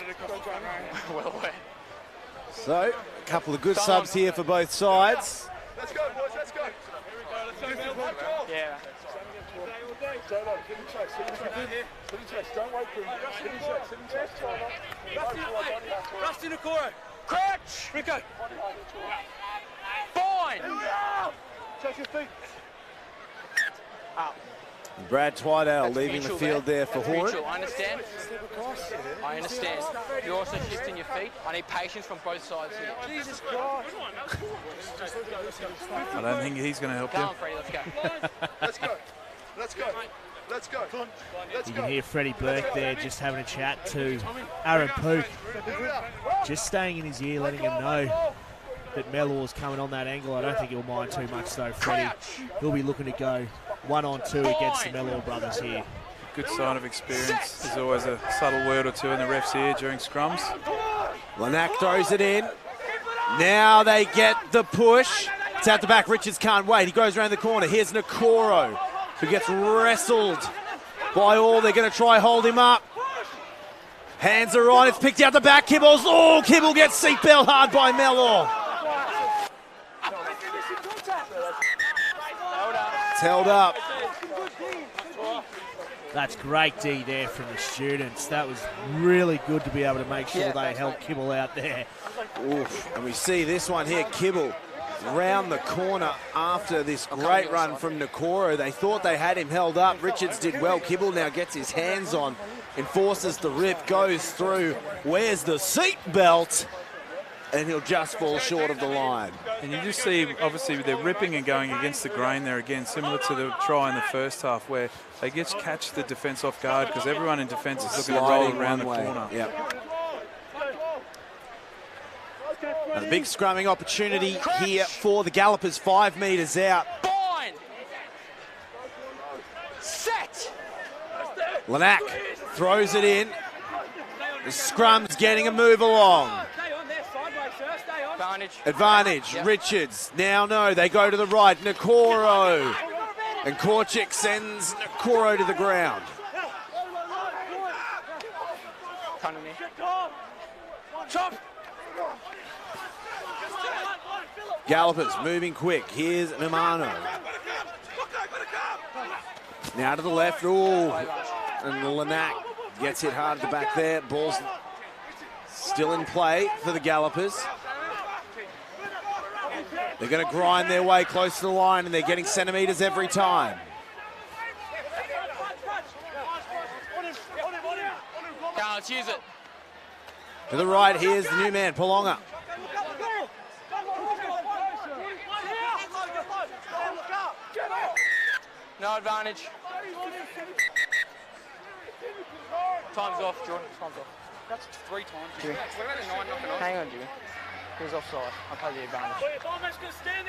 So, a couple of good subs here for both sides. Let's go, boys, let's go. Yeah. Don't wait for him. Sit in chest. Rusty Nakora. Crouch. Rico. Fine. Check your feet. Up. Brad Twydale leaving the field there for Horan. I understand. I understand. You're also shifting your feet. I need patience from both sides here. Jesus Christ. I don't think he's going to help Go you. on, Freddie, let's go. Let's go. Let's go. Let's go. Let's You go. can hear Freddie Burke there just having a chat to Aaron Pook. Just staying in his ear, letting him know that Mellor's coming on that angle. I don't think he'll mind too much though, Freddie. He'll be looking to go 1-on-2 against the Mellor brothers here. Good sign of experience. There's always a subtle word or two in the ref's ear during scrums. Lanac throws it in. Now they get the push. It's out the back. Richards can't wait. He goes around the corner. Here's Nakoro, who gets wrestled by all. They're going to try hold him up. Hands are on. It's picked out the back. Kibbles. Oh, Kibble gets seatbelt hard by Mellor. It's held up. That's great D there from the students. That was really good to be able to make sure they held Kibble out there. Oof. And we see this one here, Kibble round the corner after this great run from Nakoro. They thought they had him held up. Richards did well. Kibble now gets his hands on, enforces the rip, goes through, wears the seat belt, and he'll just fall short of the line. And you just see, obviously, they're ripping and going against the grain there again, similar to the try in the first half where they just catch the defence off guard because everyone in defence is looking to roll around the corner. Yep. A big scrumming opportunity here for the Gallopers, 5 metres out. Fine. Set. Lanac throws it in. The scrum's getting a move along. Advantage. Yep. Richards. Now no, they go to the right. Nakoro. And Korchik sends Nakoro to the ground. Come to me. Chop. Gallopers moving quick. Here's Mimano. Now to the left. Ooh. And Lanac gets hit hard at the back there. Ball's still in play for the Gallopers. They're going to grind their way close to the line, and they're getting centimetres every time. Come on, let's use it. To the right, here's the new man, Polonga. No advantage. Time's off, Jordan. Time's off. That's 3 times. Jimmy. Hang on, Jimmy. He was offside. I'll play the advantage.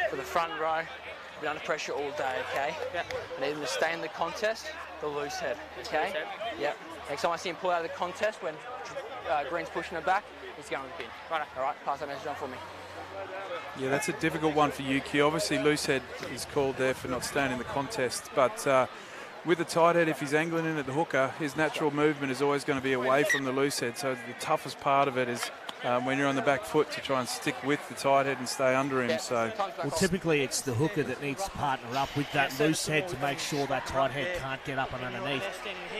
For the front row, been under pressure all day, okay? I need them to stay in the contest, the loose head, okay? Yep. Next time I see him pull out of the contest when Green's pushing it back, he's going to the bin. Right, all right, pass that message on for me. Yeah, that's a difficult one for UQ. Obviously, Loosehead is called there for not staying in the contest, but with the tight head, if he's angling in at the hooker, his natural movement is always going to be away from the loose head. So the toughest part of it is when you're on the back foot to try and stick with the tight head and stay under him. So, well, typically it's the hooker that needs to partner up with that loose head to make sure that tight head can't get up and underneath.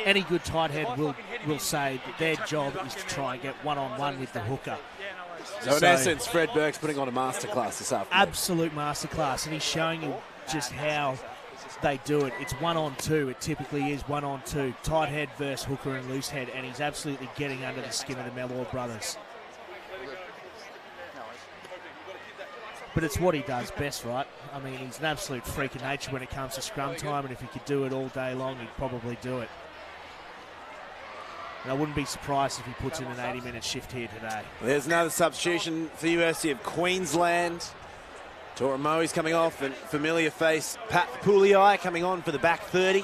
Any good tight head will say that their job is to try and get one-on-one with the hooker. So in essence, Fred Burke's putting on a masterclass this afternoon. Absolute masterclass, and he's showing you just how they do it. It's 1-on-2. It typically is 1-on-2. Tight head versus hooker and loose head, and he's absolutely getting under the skin of the Mellor brothers. But it's what he does best, right? I mean, he's an absolute freak of nature when it comes to scrum time, and if he could do it all day long, he'd probably do it. And I wouldn't be surprised if he puts in an 80-minute shift here today. There's another substitution for the University of Queensland. Toromoe's coming off, and familiar face Pat Pulei coming on for the back 30.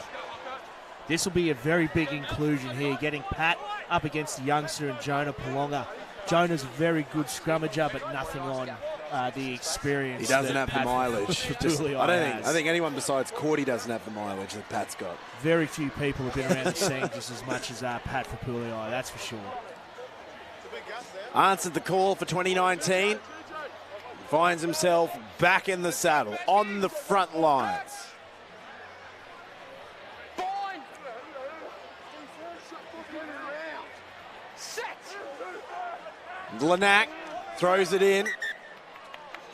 This will be a very big inclusion here, getting Pat up against the youngster and Jonah Polonga. Jonah's a very good scrummager, but nothing on the experience. He doesn't have Pat the mileage. I think anyone besides Cordy doesn't have the mileage that Pat's got. Very few people have been around the scene just as much as Pat for Pulei, that's for sure. Answered the call for 2019. Finds himself back in the saddle, on the front lines. Lanack throws it in.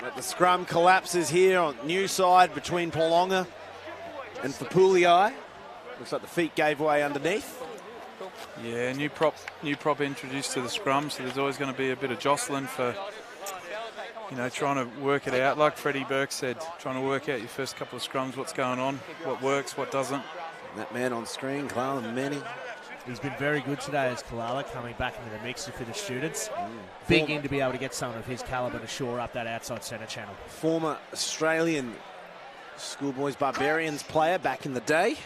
But the scrum collapses here on new side between Polonga and Fapulei. Looks like the feet gave way underneath. Yeah, new prop introduced to the scrum, so there's always going to be a bit of jostling for, trying to work it out. Like Freddie Burke said, trying to work out your first couple of scrums, what's going on, what works, what doesn't. And that man on screen, Kalala Meni. He's been very good today as Kalala coming back into the mix for the students. Big in to be able to get someone of his calibre to shore up that outside centre channel. Former Australian Schoolboys Barbarians player back in the day.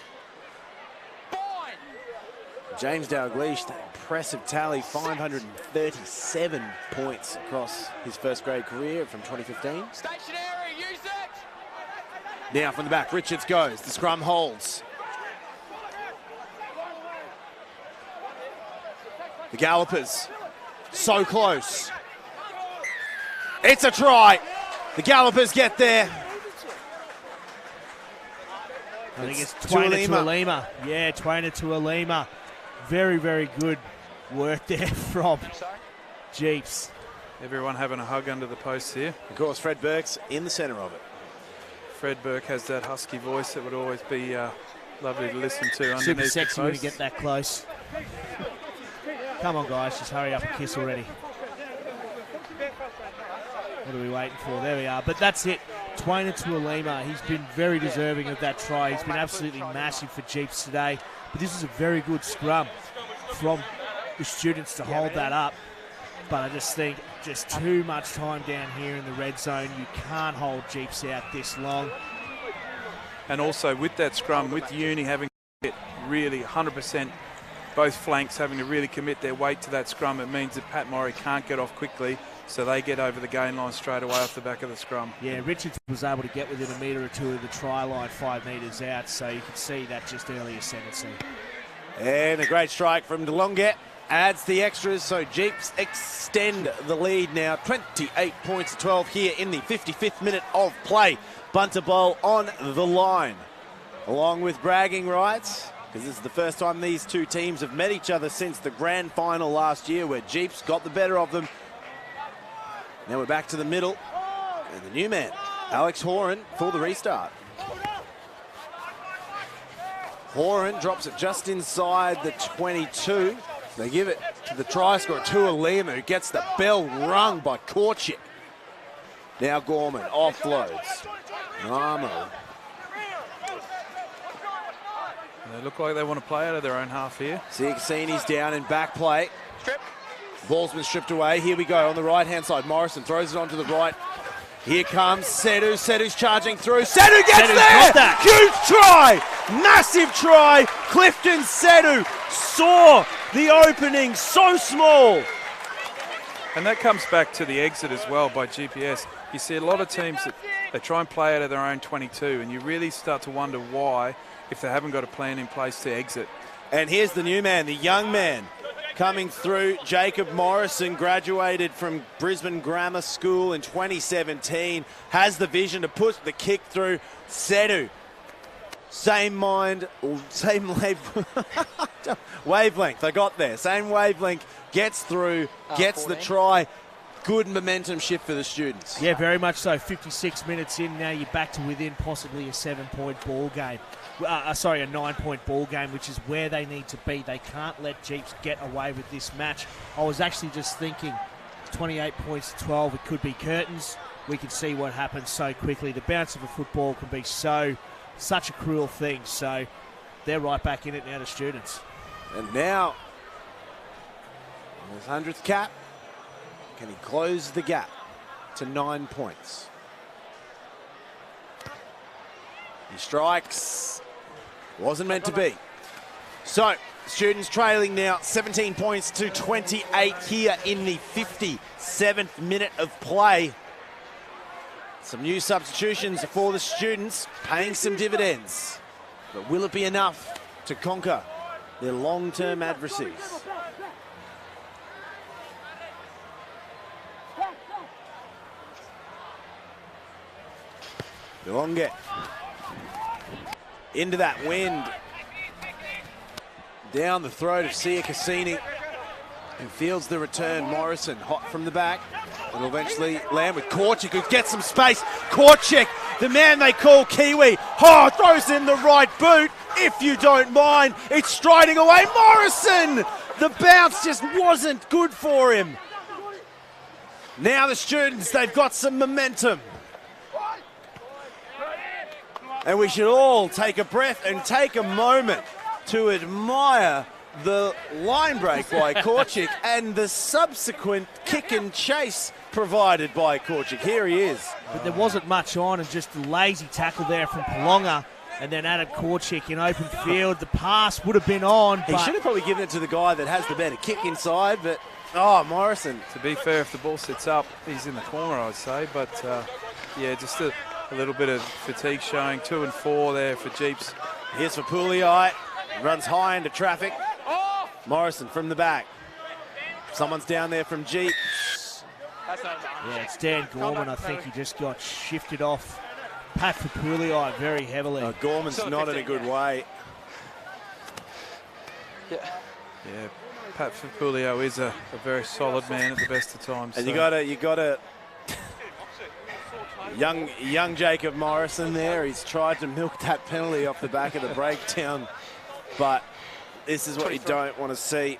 James Dalglish, that impressive tally, 537 points across his first grade career from 2015. Stationary, use it! Now from the back, Richards goes. The scrum holds. The Gallopers, so close. It's a try. The Gallopers get there. I think it's Twainer to Alima. Yeah, Twainer to Alima. Very, very good work there from Jeeps. Everyone having a hug under the posts here. Of course, Fred Burke's in the centre of it. Fred Burke has that husky voice that would always be lovely to listen to underneath super sexy the when you posts. get that close. Come on, guys, just hurry up and kiss already. What are we waiting for? There we are. But that's it. Twainer to Alima. He's been very deserving of that try. He's been absolutely massive for Jeeps today. But this is a very good scrum from the students to hold that up. But I just think just too much time down here in the red zone. You can't hold Jeeps out this long. And also with that scrum, with Uni having to get really 100%, both flanks having to really commit their weight to that scrum, it means that Pat Murray can't get off quickly, so they get over the gain line straight away off the back of the scrum. Yeah, Richards was able to get within a metre or two of the try line 5 metres out, so you can see that just early ascendancy. And a great strike from DeLonge adds the extras, so Jeeps extend the lead now. 28 points to 12 here in the 55th minute of play. Bunter Bowl on the line. Along with bragging rights, because this is the first time these two teams have met each other since the grand final last year, where Jeeps got the better of them. Now we're back to the middle, and the new man, Alex Horan, for the restart. Horan drops it just inside the 22. They give it to the try scorer, Tuolima, who gets the bell rung by Korchik. Now Gorman offloads. Namo. They look like they want to play out of their own half here. Cassini's down in back play. Ball's been stripped away. Here we go on the right-hand side. Morrison throws it onto the right. Here comes Sedu. Sedu's charging through. Sedu gets there! Huge try! Massive try! Clifton Sedu saw the opening so small. And that comes back to the exit as well by GPS. You see a lot of teams that they try and play out of their own 22, and you really start to wonder why if they haven't got a plan in place to exit. And here's the new man, the young man, coming through. Jacob Morrison graduated from Brisbane Grammar School in 2017, has the vision to push the kick through. Sedu, same mind, same wavelength, I got there, same wavelength, gets through, gets 14. The try. Good momentum shift for the students. Yeah, very much so. 56 minutes in, now you're back to within possibly a 7-point ball game. A 9-point ball game, which is where they need to be. They can't let Jeeps get away with this match. I was actually just thinking 28 points to 12, it could be curtains. We can see what happens so quickly. The bounce of a football can be such a cruel thing. So they're right back in it now, the students. And now His 100th cap. Can he close the gap to 9 points? He strikes. Wasn't meant to be. So, Students trailing now 17 points to 28 here in the 57th minute of play. Some new substitutions for the Students, paying some dividends. But will it be enough to conquer their long-term adversaries? Delonge into that wind. Down the throat of Sia Cassini, who fields the return. Morrison hot from the back. It'll eventually land with Korchik, who gets some space. Korchik, the man they call Kiwi. Oh, throws in the right boot. If you don't mind, it's striding away. Morrison! The bounce just wasn't good for him. Now the Students, they've got some momentum. And we should all take a breath and take a moment to admire the line break by Korchik and the subsequent kick and chase provided by Korchik. Here he is. But there wasn't much on, and just a lazy tackle there from Polonga, and then Adam Korchik in open field. The pass would have been on. He should have probably given it to the guy that has the better kick inside, but oh, Morrison. To be fair, if the ball sits up, he's in the corner, I'd say. But yeah, just a little bit of fatigue showing. 2 and 4 there for Jeeps. Here's for Pouliot. Runs high into traffic. Morrison from the back. Someone's down there from Jeeps. Yeah, it's Dan Gorman. I think he just got shifted off Pat for Pouliot very heavily. Gorman's not in a good way. Yeah, Pat Fapulio is a very solid man at the best of times. And so. you gotta young Jacob Morrison there. He's tried to milk that penalty off the back of the breakdown, but this is what you don't want to see.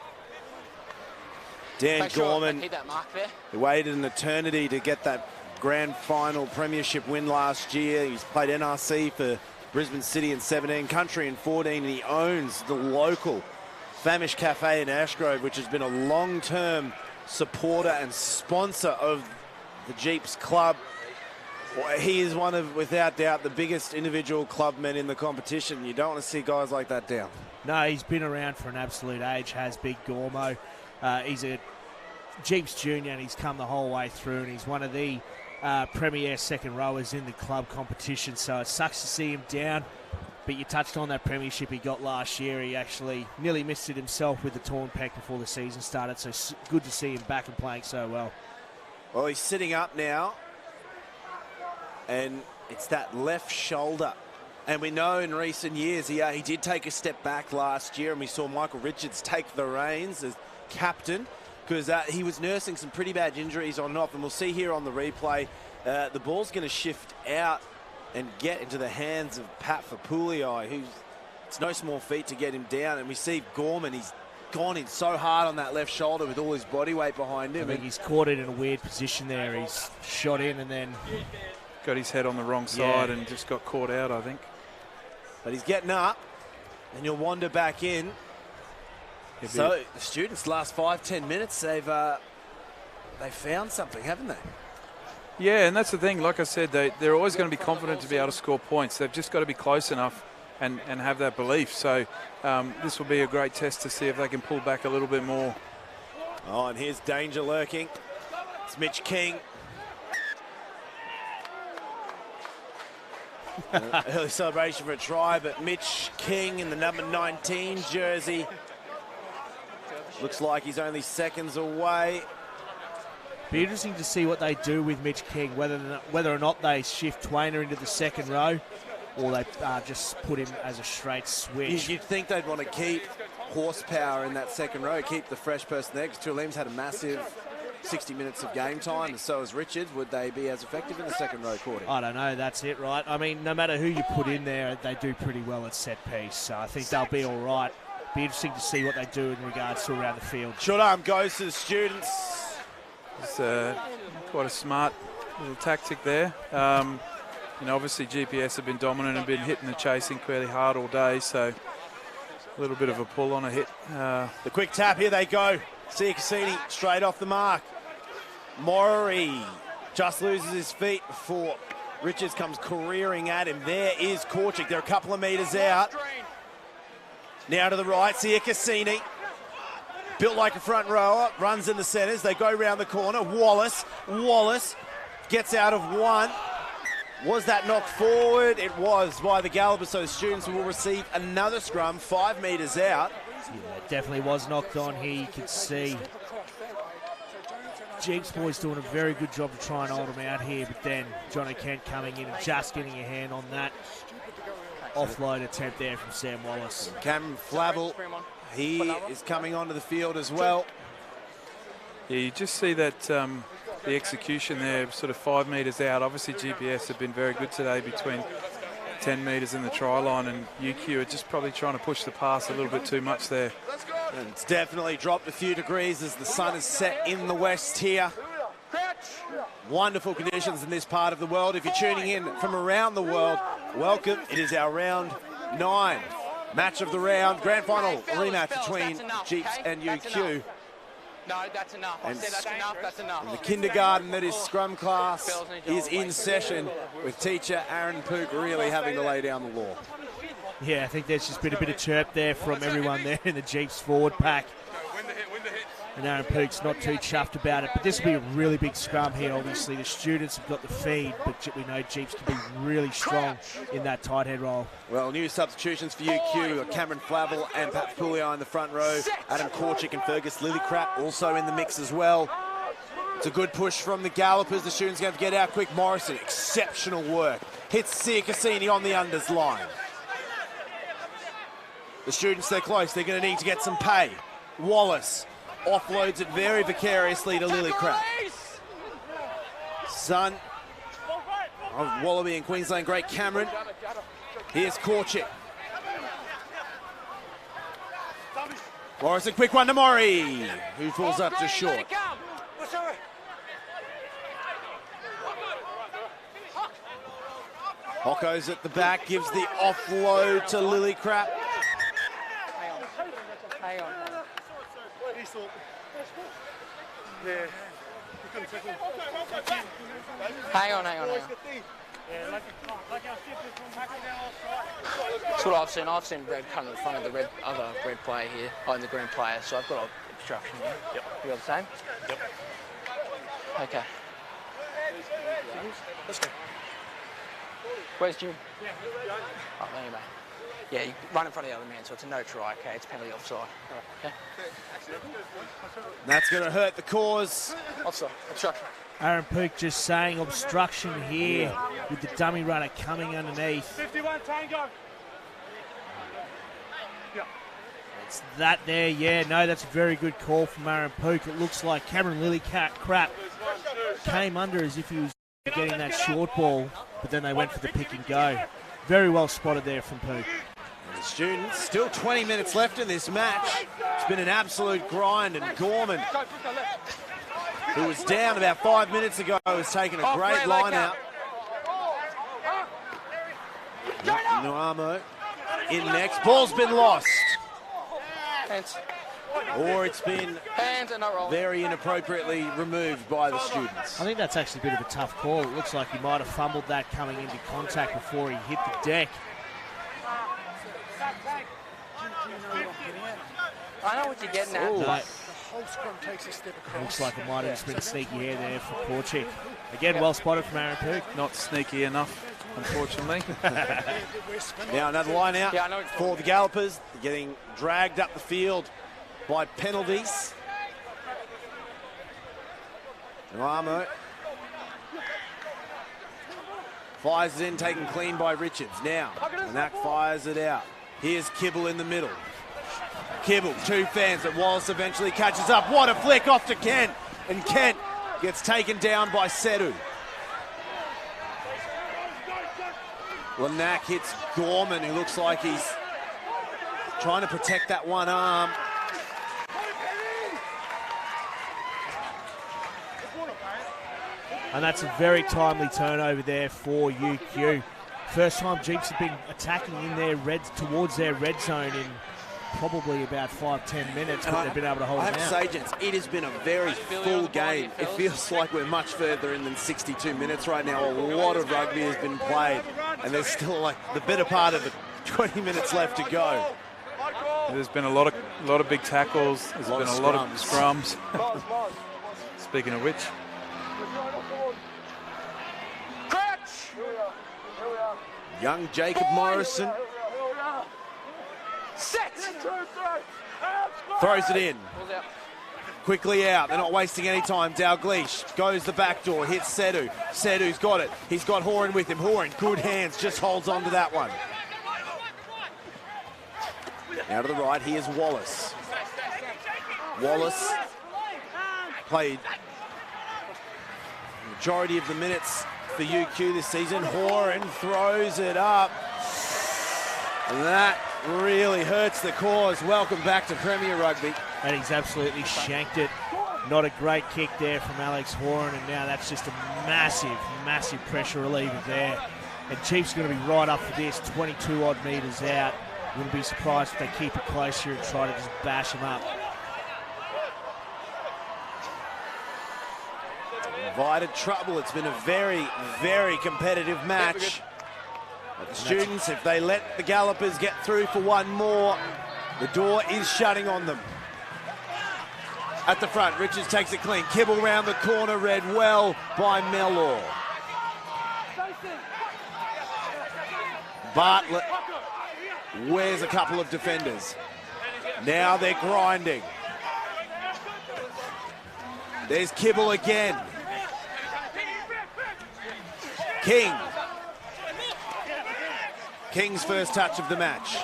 Dan Gorman, he waited an eternity to get that grand final premiership win last year. He's played NRC for Brisbane City in 17, Country in 14, and he owns the local Famish Cafe in Ashgrove, which has been a long-term supporter and sponsor of the Jeeps club. He is one of, without doubt, the biggest individual clubmen in the competition. You don't want to see guys like that down. No, he's been around for an absolute age, has Big Gormo. He's a Jeeps junior, and he's come the whole way through, and he's one of the premier second rowers in the club competition, so it sucks to see him down. But you touched on that premiership he got last year. He actually nearly missed it himself with the torn pec before the season started, so good to see him back and playing so well. Well, he's sitting up now, and it's that left shoulder. And we know in recent years he did take a step back last year, and we saw Michael Richards take the reins as captain because he was nursing some pretty bad injuries on and off. And we'll see here on the replay, the ball's going to shift out and get into the hands of Pat Fapulio, who's it's no small feat to get him down. And we see Gorman, he's gone in so hard on that left shoulder with all his body weight behind him. I think he's caught it in a weird position there. He's shot in and then got his head on the wrong side and just got caught out, I think. But he's getting up, and you'll wander back in. So the Students last 5-10 minutes, they've found something, haven't they? Yeah, and that's the thing. Like I said, they're always going to be confident to be able to score points. They've just got to be close enough and have that belief. So this will be a great test to see if they can pull back a little bit more. Oh, and here's danger lurking. It's Mitch King. Early celebration for a try, but Mitch King in the number 19 jersey. Looks like he's only seconds away. Be interesting to see what they do with Mitch King, whether or not they shift Twainer into the second row or they just put him as a straight switch. You'd think they'd want to keep horsepower in that second row, keep the fresh person there, because Tuliem's had a massive 60 minutes of game time, and so has Richards. Would they be as effective in the second row, Cordy? I don't know. That's it, right? I mean, no matter who you put in there, they do pretty well at set piece, so I think they'll be all right. Be interesting to see what they do in regards to around the field. Short arm goes to the Students. It's quite a smart little tactic there. You know, obviously GPS have been dominant and been hitting the chasing fairly hard all day, so a little bit of a pull on a hit. The quick tap, here they go. See Cassini straight off the mark. Maury just loses his feet before Richards comes careering at him. There is Korchik. They're a couple of metres out. Now to the right, Sia Cassini. Built like a front rower, runs in the centres. They go round the corner. Wallace gets out of one. Was that knocked forward? It was by the Gallopers, so the students will receive another scrum 5 metres out. Yeah, it definitely was knocked on here. You can see Jeeps boys doing a very good job to try and hold him out here, but then Johnny Kent coming in and just getting a hand on that offload attempt there from Sam Wallace. Cameron Flavel, he is coming onto the field as well. Yeah, you just see that the execution there, sort of 5 metres out. Obviously, GPS have been very good today between 10 metres and the try line, and UQ are just probably trying to push the pass a little bit too much there. And it's definitely dropped a few degrees as the sun is set in the west here. Wonderful conditions in this part of the world. If you're tuning in from around the world, welcome. It is our round 9 match of the round, grand final rematch between Jeeps and UQ. No, that's enough. I said that's enough, that's enough. The kindergarten that is scrum class is in session with teacher Aaron Pook really having to lay down the law. Yeah, I think there's just been a bit of chirp there from everyone there in the Jeeps forward pack. And Aaron Pook's not too chuffed about it, but this will be a really big scrum here. Obviously, the students have got the feed, but we know Jeeps can be really strong in that tight head roll. Well, new substitutions for UQ, Cameron Flavel and Pat Pulio in the front row. Adam Korchik and Fergus Lillycrap also in the mix as well. It's a good push from the Gallopers. The students going to get out quick. Morrison, exceptional work. Hits Sia Cassini on the unders line. The students, they're close. They're going to need to get some pay. Wallace offloads it very vicariously to Lillycrap. Son of Wallaby and Queensland great Cameron. Here's Korchik. Morrison, quick one to Maury, who falls up just short. Hocko's at the back, gives the offload to Lillycrap. Hang on. Hang on. That's what I've seen. I've seen red come in front of the other red player here, the green player. So I've got obstruction here. Yep. You got the same? Yep. Okay. Let's go. Where's Jim? Oh, there you go. Yeah, you run in front of the other man, so it's a no try, okay? It's penalty offside. Okay. That's going to hurt the cause. Offside, obstruction. Aaron Pook just saying obstruction here with the dummy runner coming underneath. 51 Tango. Yeah. It's that there, yeah. No, that's a very good call from Aaron Pook. It looks like Cameron Lillycrap came under as if he was getting that short ball, but then they went for the pick and go. Very well spotted there from Pook. The students, still 20 minutes left in this match. It's been an absolute grind, and Gorman, who was down about 5 minutes ago, has taken a great line out. Nuamo in next. Ball's been lost. Hands. Or it's been very inappropriately removed by the students. I think that's actually a bit of a tough call. It looks like he might have fumbled that coming into contact before he hit the deck. I know what you're getting at. No. The whole scrum takes a step across. Looks like it might have just been a sneaky hair there for Korchik. Again, well spotted from Aaron Pook. Not sneaky enough, unfortunately. Now another line out for the Gallopers. They're getting dragged up the field by penalties. Nuamo fires it in, taken clean by Richards. Now, Nack fires it out. Here's Kibble in the middle. Kibble, 2 fans, but Wallace eventually catches up. What a flick off to Kent. And Kent gets taken down by Sedu. Lanack hits Gorman, who looks like he's trying to protect that one arm. And that's a very timely turnover there for UQ. First time Jeeps have been attacking in their towards their red zone in probably about 5-10 minutes, but they've been able to hold I them have out. to say, gents, it has been a very full game. It feels like we're much further in than 62 minutes right now. A lot of rugby has been played, and there's still like the better part of it, 20 minutes left to go. There's been a lot of big tackles. There's been a lot of scrums. Speaking of which, young Jacob Morrison throws it in. Quickly out. They're not wasting any time. Dalglish goes the back door, hits Sedu. Sedu's got it. He's got Horan with him. Horan, good hands, just holds on to that one. Now to the right, here's Wallace. Wallace played the majority of the minutes for UQ this season. Horan throws it up. And that really hurts the cause. Welcome back to Premier Rugby. And he's absolutely shanked it. Not a great kick there from Alex Horan, and now that's just a massive, massive pressure reliever there. And Chiefs going to be right up for this, 22-odd metres out. Wouldn't be surprised if they keep it close here and try to just bash him up. Invited trouble. It's been a very, very competitive match. But the students, if they let the Gallopers get through for one more, the door is shutting on them. At the front, Richards takes it clean. Kibble round the corner, read well by Mellor. Bartlett wears a couple of defenders. Now they're grinding. There's Kibble again. King. King's first touch of the match.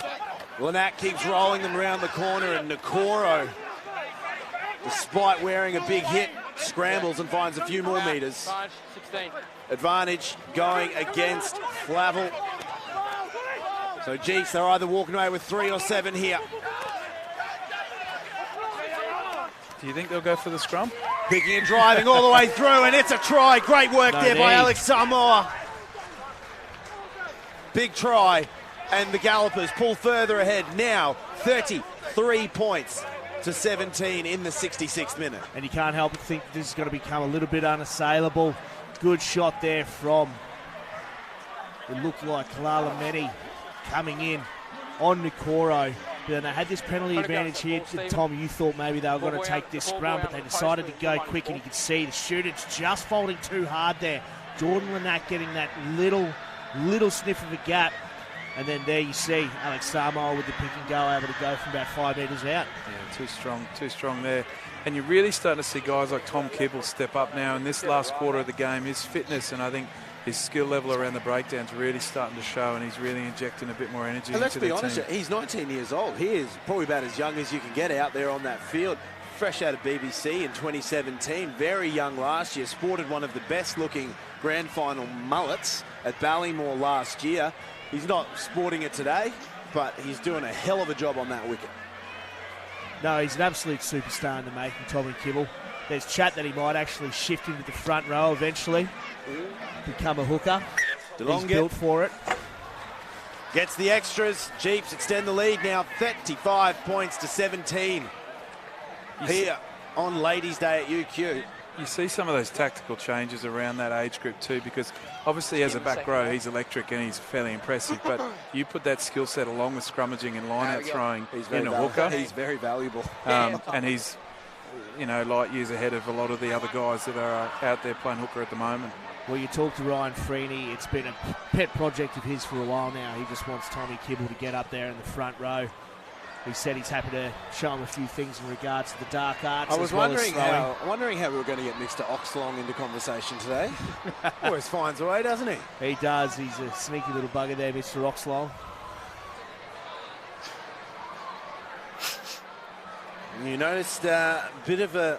Lanac keeps rolling them around the corner, and Nakoro, despite wearing a big hit, scrambles and finds a few more metres. Advantage going against Flavel. So Jeeps, they're either walking away with 3 or 7 here. do you think they'll go for the scrum? Picking and driving all the way through, and it's a try. Great work there by Alex Samoa. Big try, and the Gallopers pull further ahead now, 33 points to 17 in the 66th minute. And you can't help but think this is going to become a little bit unassailable. Good shot there from, it looked like Kalalamendi coming in on Nakoro. But they had this penalty advantage here. Tom, you thought maybe they were going to take this scrum, but they decided to go quick, and you can see the students just folding too hard there. Jordan Lanac getting that little sniff of a gap. And then there you see Alex Samoa with the pick and go, able to go from about 5 metres out. Yeah, too strong there. And you're really starting to see guys like Tom Kibble step up now in this last quarter of the game. His fitness and I think his skill level around the breakdown's really starting to show, and he's really injecting a bit more energy into the team. Let's be honest, he's 19 years old. He is probably about as young as you can get out there on that field. Fresh out of BBC in 2017, very young last year, sported one of the best looking grand final mullets at Ballymore last year. He's not sporting it today, but he's doing a hell of a job on that wicket. No, he's an absolute superstar in the making, Tommy Kibble. There's chat that he might actually shift into the front row eventually, become a hooker. He's built for it. Gets the extras. Jeeps extend the lead now, 35 points to 17 here on Ladies' Day at UQ. You see some of those tactical changes around that age group too, because obviously as a back row he's electric and he's fairly impressive, but you put that skill set along with scrummaging and line-out throwing in a hooker. He's very valuable. And he's, light years ahead of a lot of the other guys that are out there playing hooker at the moment. Well, you talk to Ryan Freeney, it's been a pet project of his for a while now. He just wants Tommy Kibble to get up there in the front row. He said he's happy to show him a few things in regards to the dark arts. I was wondering how we were going to get Mr. Oxlong into conversation today. Always finds a way, doesn't he? He does. He's a sneaky little bugger there, Mr. Oxlong. You noticed a bit of a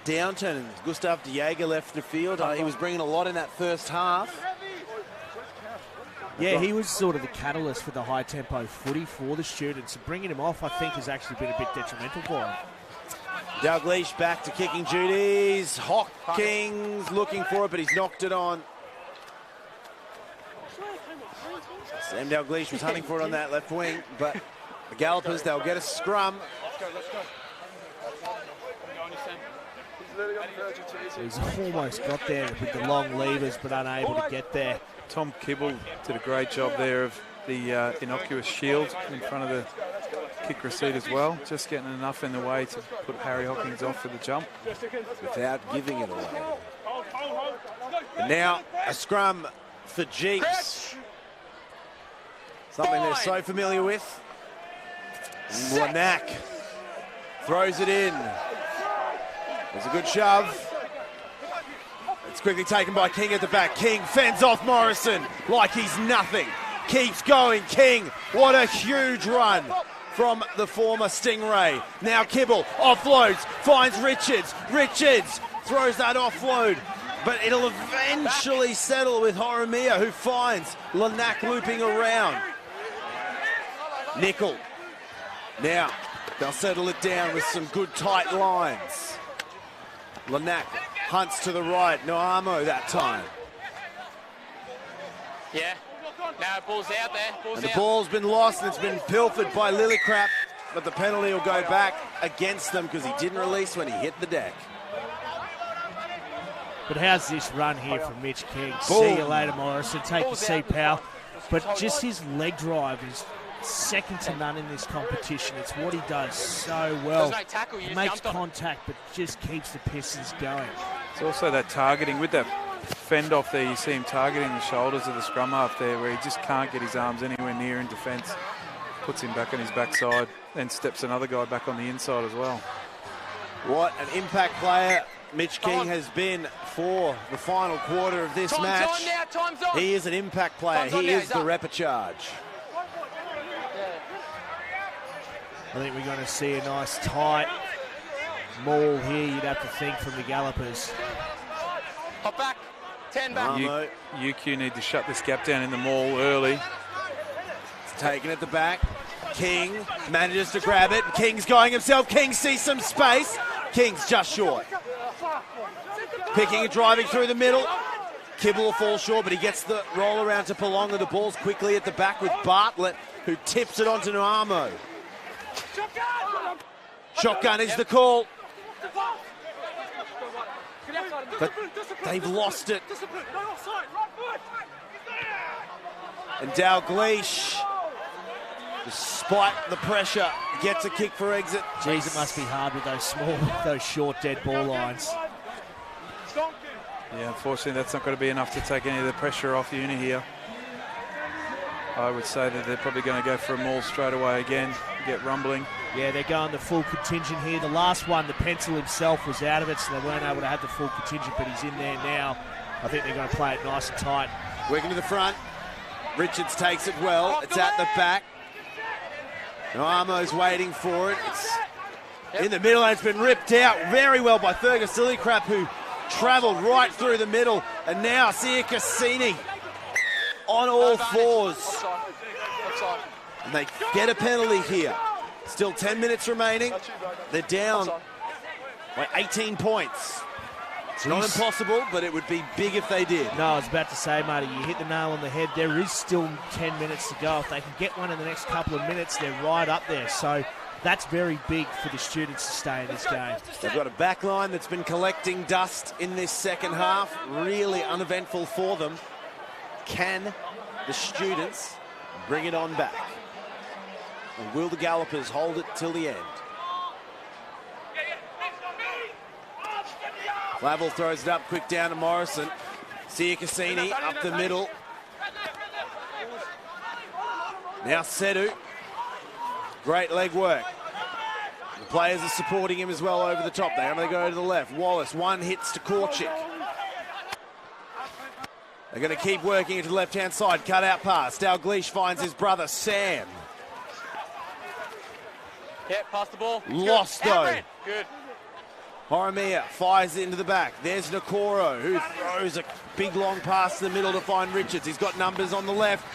downturn. Gustav de Jager left the field. He was bringing a lot in that first half. Yeah, he was sort of the catalyst for the high-tempo footy for the students. So bringing him off, I think, has actually been a bit detrimental for him. Dalglish back to kicking duties. Hawkins looking for it, but he's knocked it on. Sam Dalglish was hunting for it on that left wing, but The Gallopers, they'll get a scrum. He's almost got there with the long levers, but unable to get there. Tom Kibble did a great job there of the innocuous shield in front of the kick receipt as well, just getting enough in the way to put Harry Hawkins off for the jump. Without giving it away. And now a scrum for Jeeps. Something they're so familiar with. Lanack throws it in. There's a good shove. It's quickly taken by King at the back. King fends off Morrison like he's nothing. Keeps going, King. What a huge run from the former Stingray. Now Kibble offloads, finds Richards. Richards throws that offload, but it'll eventually settle with Horomia, who finds Lanack looping around. Nickel. Now they'll settle it down with some good tight lines. Lanack hunts to the right. No Amo that time. Yeah. Now ball's out there. And the ball's been lost and it's been pilfered by Lillicrap, but the penalty will go back against them because he didn't release when he hit the deck. But how's this run here from Mitch King? Boom. See you later, Morrison. Take the seat, pal. But just his leg drive is second to none in this competition. It's what he does so well. There's no tackle, you He just makes jumped on. contact, but just keeps the Pistons going. It's also that targeting with that fend off there. You see him targeting the shoulders of the scrum half there, where he just can't get his arms anywhere near in defence. Puts him back on his backside, then steps another guy back on the inside as well. What an impact player Mitch King has been for the final quarter of this match. Time's on now, time's on. He is an impact player. Time's on He now, is he's the up. repechage. I think we're going to see a nice tight maul here, you'd have to think, from the Gallopers. Hop back. 10 back. UQ need to shut this gap down in the maul early. It's taken at the back. King manages to grab it. King's going himself. King sees some space. King's just short. Picking and driving through the middle. Kibble will fall short, but he gets the roll around to Palonga. The ball's quickly at the back with Bartlett, who tips it onto Nuamo. Shotgun is the call. But they've lost it. And Dalgleish, despite the pressure, gets a kick for exit. Geez, it must be hard with those short dead ball lines. Yeah, unfortunately that's not going to be enough to take any of the pressure off Uni here. I would say that they're probably going to go for a maul straight away again, get rumbling. Yeah, they're going the full contingent here. The last one, the pencil himself was out of it, so they weren't able to have the full contingent, but he's in there now. I think they're going to play it nice and tight. Working to the front. Richards takes it well. It's at the back. Nuamo's waiting for it. It's in the middle, and it's been ripped out very well by Fergus Lillicrap, who travelled right through the middle. And now Sia Cassini on all fours. And they get a penalty here. Still 10 minutes remaining. They're down by 18 points. It's not impossible, but it would be big if they did. No, I was about to say, Marty, you hit the nail on the head. There is still 10 minutes to go. If they can get one in the next couple of minutes, they're right up there. So that's very big for the students to stay in this game. They've got a back line that's been collecting dust in this second half. Really uneventful for them. Can the students bring it on back? And will the Gallopers hold it till the end? Flavel throws it up, quick down to Morrison. Sia Cassini up the middle. Now Sedu. Great leg work. The players are supporting him as well over the top. They only go to the left. Wallace, one hits to Korchik. They're going to keep working into the left-hand side. Cut out pass. Dalgleish finds his brother Sam. Yeah, pass the ball. Lost though. Good. Horomia fires it into the back. There's Nakoro, who throws a big long pass to the middle to find Richards. He's got numbers on the left.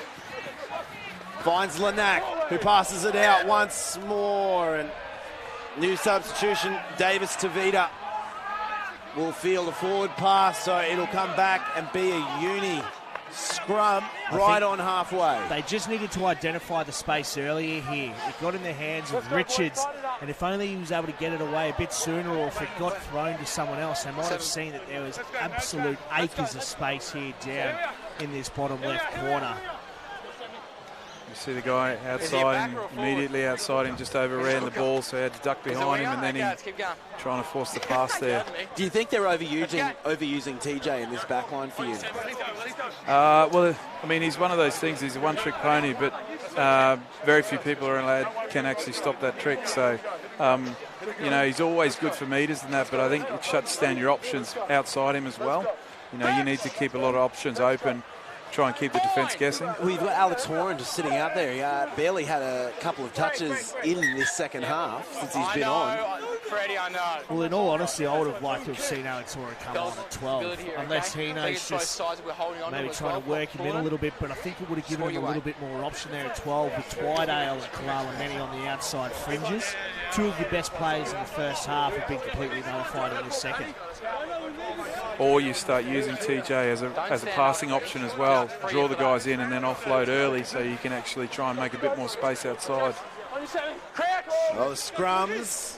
Finds Lanack, who passes it out once more. And new substitution, Davis Tavita will field a forward pass, so it'll come back and be a Uni Scrum right on halfway. They just needed to identify the space earlier here. It got in the hands of Richards, and if only he was able to get it away a bit sooner, or if it got thrown to someone else, they might have seen that there was absolute acres of space here down in this bottom left corner. You see the guy outside him, immediately outside him, just overran the ball, so he had to duck behind him, and then he trying to force the pass there. Do you think they're overusing TJ in this back line for you? Well, I mean, he's one of those things. He's a one-trick pony, but very few people can actually stop that trick. So, you know, he's always good for meters and that, but I think it shuts down your options outside him as well. You know, you need to keep a lot of options open. Try and keep the defence guessing. We've got Alex Horan just sitting out there. He barely had a couple of touches in this second half since he's been on. Freddie, I know. Well, in all honesty, I would have liked to have seen Alex Horan come on at 12, unless Hino's just maybe trying to work him in a little bit, but I think it would have given him a little bit more option there at 12 with Twydale and Kalalamenni on the outside fringes. Two of the best players in the first half have been completely nullified in the second. Or you start using TJ as a passing option as well. Draw the guys in and then offload early so you can actually try and make a bit more space outside. Well, the scrums,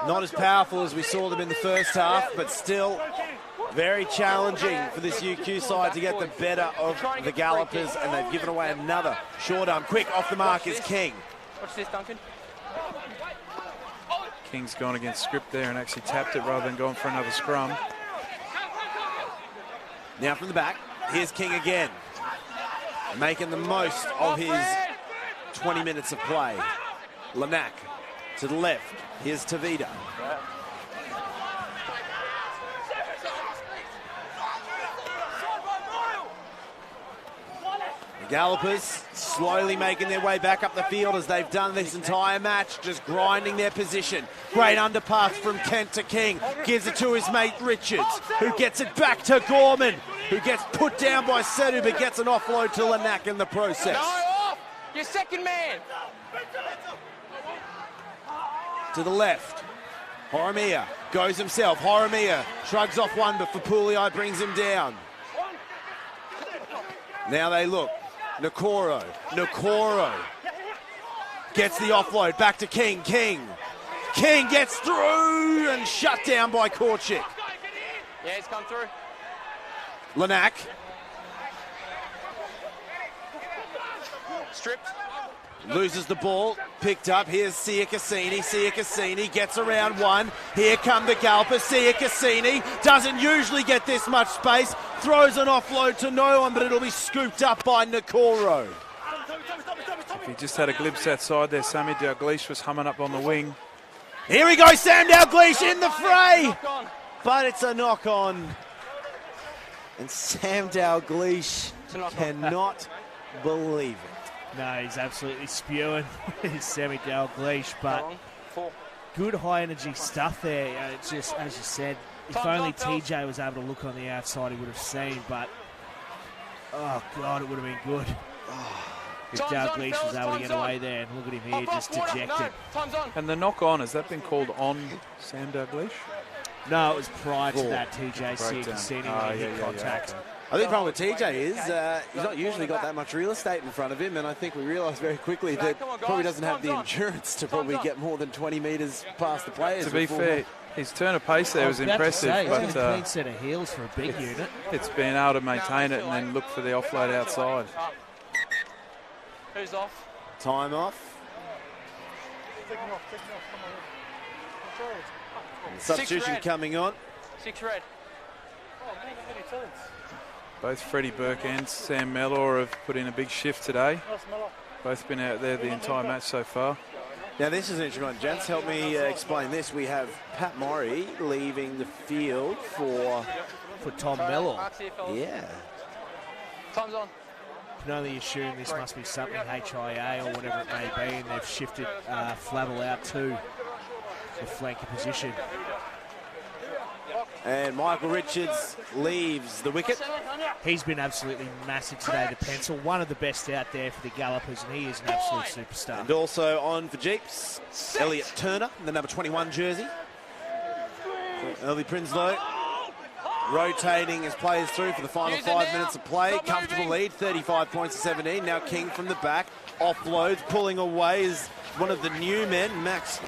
not as powerful as we saw them in the first half, but still very challenging for this UQ side to get the better of the Gallopers, and they've given away another short arm. Quick, off the mark is King. Watch this, Duncan. King's gone against script there and actually tapped it rather than going for another scrum. Now from the back, here's King again, making the most of his 20 minutes of play. Lanac to the left, here's Tavita. The Gallopers slowly making their way back up the field as they've done this entire match, just grinding their position. Great underpass from Kent to King. Gives it to his mate Richards, who gets it back to Gorman, who gets put down by Sedu, but gets an offload to Lanac in the process. No, off! Your second man! To the left, Horomia goes himself. Horomia shrugs off one, but Fapulii brings him down. Now they look. Nakoro gets the offload back to King. King gets through and shut down by Korchik. Yeah, he's come through. Lanac. Stripped. Loses the ball, picked up. Here's Sia Cassini. Sia Cassini gets around one. Here come the Gallopers. Sia Cassini doesn't usually get this much space. Throws an offload to no one, but it'll be scooped up by Nakoro. If he just had a glimpse outside there, Sammy Dalglish was humming up on the wing. Here we go, Sam Dalglish in the fray. But it's a knock on. And Sam Dalglish cannot believe it. No, he's absolutely spewing. He's Sammy Dalglish, but good high energy stuff there. It's just, as you said, if only TJ was able to look on the outside, he would have seen, but oh God, it would have been good. If Dalglish was able to get away there, and look at him here, just dejected. And the knock on, has that been called on Sam Dalglish? No, it was prior to that. TJ Sia Cassini when he hit contact. Okay. I think the problem with TJ is he's not usually got that much real estate in front of him, and I think we realised very quickly that probably doesn't have the endurance to probably get more than 20 metres past the players. To be fair, his turn of pace there was impressive, but he's a clean set of heels for a big unit. It's been able to maintain it and then look for the offload outside. Who's off? Time off. Substitution coming on. 6 red. Both Freddie Burke and Sam Mellor have put in a big shift today. Both been out there the entire match so far. Now this is an interesting one. Gents, help me explain this. We have Pat Murray leaving the field for Tom Mellor. Yeah. Time's on. Can only assume this must be something HIA or whatever it may be, and they've shifted Flavel out to the flanker position. And Michael Richards leaves the wicket. He's been absolutely massive today to pencil. One of the best out there for the Gallopers, and he is an absolute superstar. And also on for Jeeps, Elliot Turner, in the number 21 jersey. Early Prinsloo. rotating his players through for the final 5 minutes of play. Comfortable lead, 35 points to 17. Now King from the back, offloads, pulling away is one of the new men, Max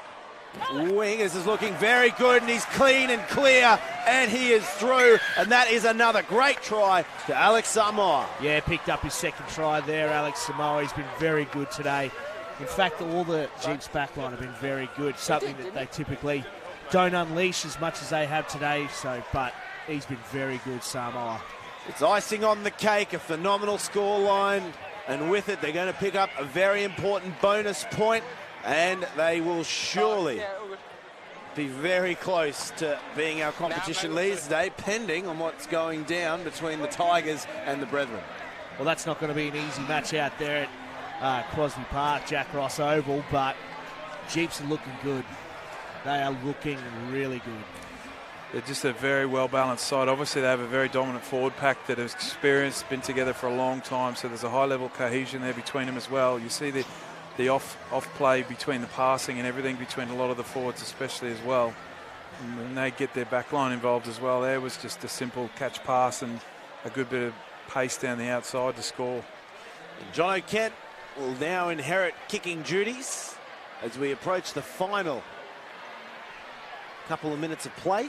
Wing. This is looking very good, and he's clean and clear, and he is through, and that is another great try to Alex Samoa. Yeah, picked up his second try there, Alex Samoa. He's been very good today. In fact, all the Jeeps backline have been very good, something that they typically don't unleash as much as they have today, but he's been very good, Samoa. It's icing on the cake, a phenomenal scoreline, and with it they're going to pick up a very important bonus point, and they will surely be very close to being our competition leaders today, pending on what's going down between the Tigers and the Brethren. Well, that's not going to be an easy match out there at Crosby Park, Jack Ross Oval, but Jeeps are looking good. They are looking really good. They're just a very well-balanced side. Obviously, they have a very dominant forward pack that has experienced, been together for a long time, so there's a high-level cohesion there between them as well. You see the off play between the passing and everything between a lot of the forwards especially as well. And they get their back line involved as well. There was just a simple catch pass and a good bit of pace down the outside to score. John O'Kent will now inherit kicking duties as we approach the final couple of minutes of play.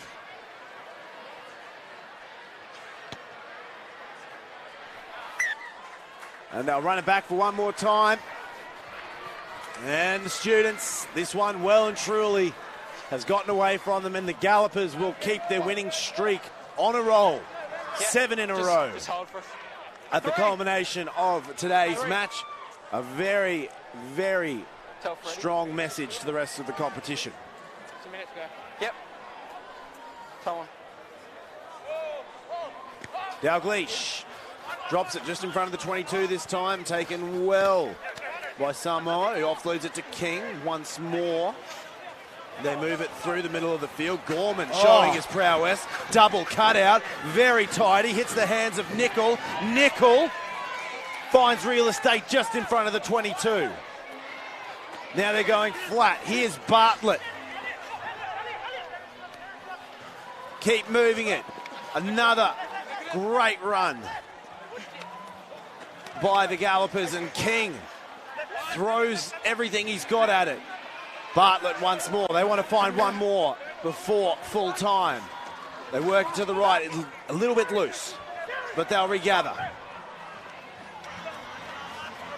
And they'll run it back for one more time. And the Students, this one well and truly has gotten away from them, and the Gallopers will keep their winning streak on a roll. 7 in a row. At the culmination of today's match, a very, very strong message to the rest of the competition. 2 minutes ago. Yep. Someone. Dalglish drops it just in front of the 22 this time, taken well by Samoa, who offloads it to King once more. They move it through the middle of the field. Gorman showing his prowess. Double cutout, very tight. He hits the hands of Nickel. Nickel finds real estate just in front of the 22. Now they're going flat. Here's Bartlett. Keep moving it. Another great run by the Gallopers, and King throws everything he's got at it. Bartlett once more. They want to find one more before full time. They work it to the right. It's a little bit loose, but they'll regather.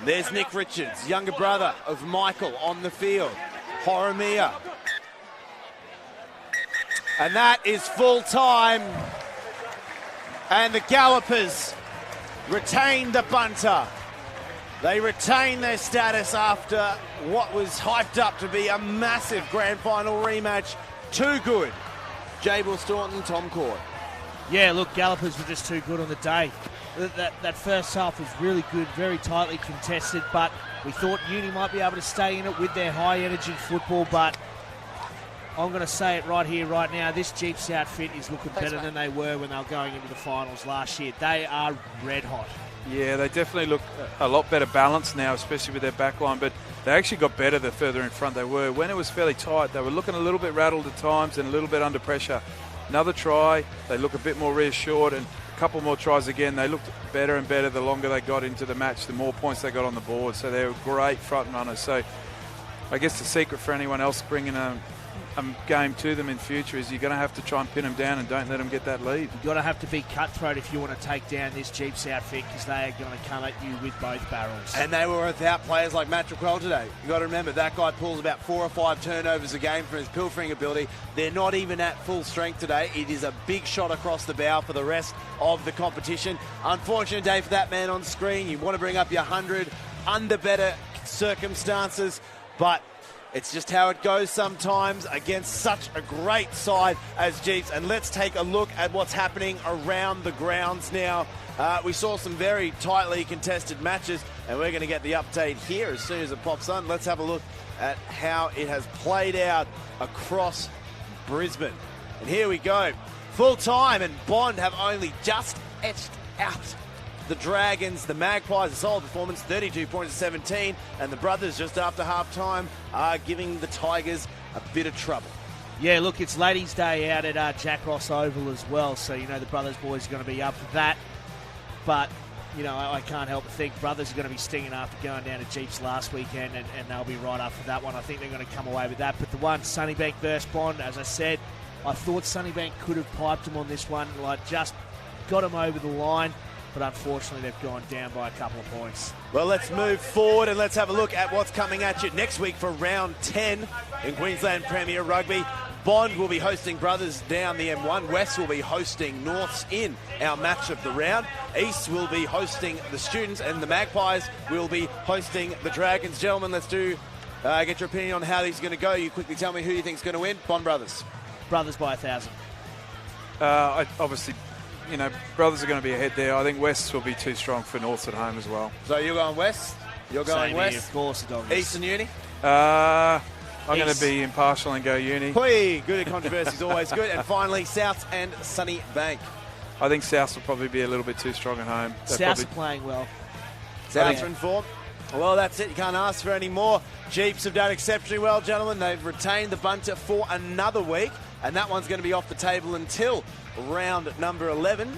There's Nick Richards, younger brother of Michael, on the field. Horomia. And that is full time. And the Gallopers retain the bunter. They retain their status after what was hyped up to be a massive grand final rematch. Too good. Jabel Staunton, Tom Court. Yeah, look, Gallopers were just too good on the day. That first half was really good, very tightly contested, but we thought Uni might be able to stay in it with their high-energy football, but I'm going to say it right here, right now, this Jeeps outfit is looking better than they were when they were going into the finals last year. They are red hot. Yeah, they definitely look a lot better balanced now, especially with their back line, but they actually got better the further in front they were. When it was fairly tight, they were looking a little bit rattled at times and a little bit under pressure. Another try, they look a bit more reassured, and a couple more tries again. They looked better and better the longer they got into the match, the more points they got on the board. So they were great front runners. So I guess the secret for anyone else bringing a game to them in future is you're going to have to try and pin them down and don't let them get that lead. You've got to have to be cutthroat if you want to take down this Jeeps outfit, because they are going to come at you with both barrels. And they were without players like Matt Jaquel today. You've got to remember, that guy pulls about 4 or 5 turnovers a game from his pilfering ability. They're not even at full strength today. It is a big shot across the bow for the rest of the competition. Unfortunate day for that man on screen. You want to bring up your 100 under better circumstances, but it's just how it goes sometimes against such a great side as Jeeps. And let's take a look at what's happening around the grounds now. We saw some very tightly contested matches, and we're going to get the update here as soon as it pops on. Let's have a look at how it has played out across Brisbane. And here we go. Full time, and Bond have only just etched out the Dragons. The Magpies, a solid performance, 32 points to 17, and the Brothers just after half time are giving the Tigers a bit of trouble. Yeah, look, it's Ladies' Day out at Jack Ross Oval as well, so you know the Brothers boys are going to be up for that. But, you know, I can't help but think Brothers are going to be stinging after going down to Jeeps last weekend, and they'll be right up for that one. I think they're going to come away with that. But the one, Sunnybank versus Bond, as I said, I thought Sunnybank could have piped them on this one, like just got them over the line. But unfortunately, they've gone down by a couple of points. Well, let's move forward and let's have a look at what's coming at you next week for round 10 in Queensland Premier Rugby. Bond will be hosting Brothers down the M1. West will be hosting Norths in our match of the round. East will be hosting the Students, and the Magpies will be hosting the Dragons. Gentlemen, let's get your opinion on how these are going to go. You quickly tell me who you think is going to win. Bond Brothers. Brothers by 1,000. Obviously, you know, Brothers are going to be ahead there. I think West will be too strong for Norths at home as well. So you're going West? You're going Same West? Here, of course, the Dogs. East and Uni? I'm going to be impartial and go Uni. Hoi, good at controversy is always good. And finally, South and Sunnybank. I think South will probably be a little bit too strong at home. Souths are playing well. Souths are in form. Well, that's it. You can't ask for any more. Jeeps have done exceptionally well, gentlemen. They've retained the bunter for another week, and that one's going to be off the table until round number 11.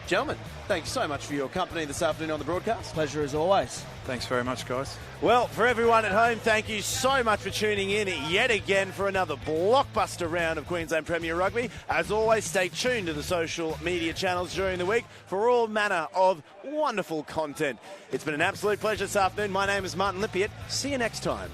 Gentlemen, thank you so much for your company this afternoon on the broadcast. Pleasure as always. Thanks very much, guys. Well, for everyone at home, thank you so much for tuning in yet again for another blockbuster round of Queensland Premier Rugby. As always, stay tuned to the social media channels during the week for all manner of wonderful content. It's been an absolute pleasure this afternoon. My name is Martin Lippiatt. See you next time.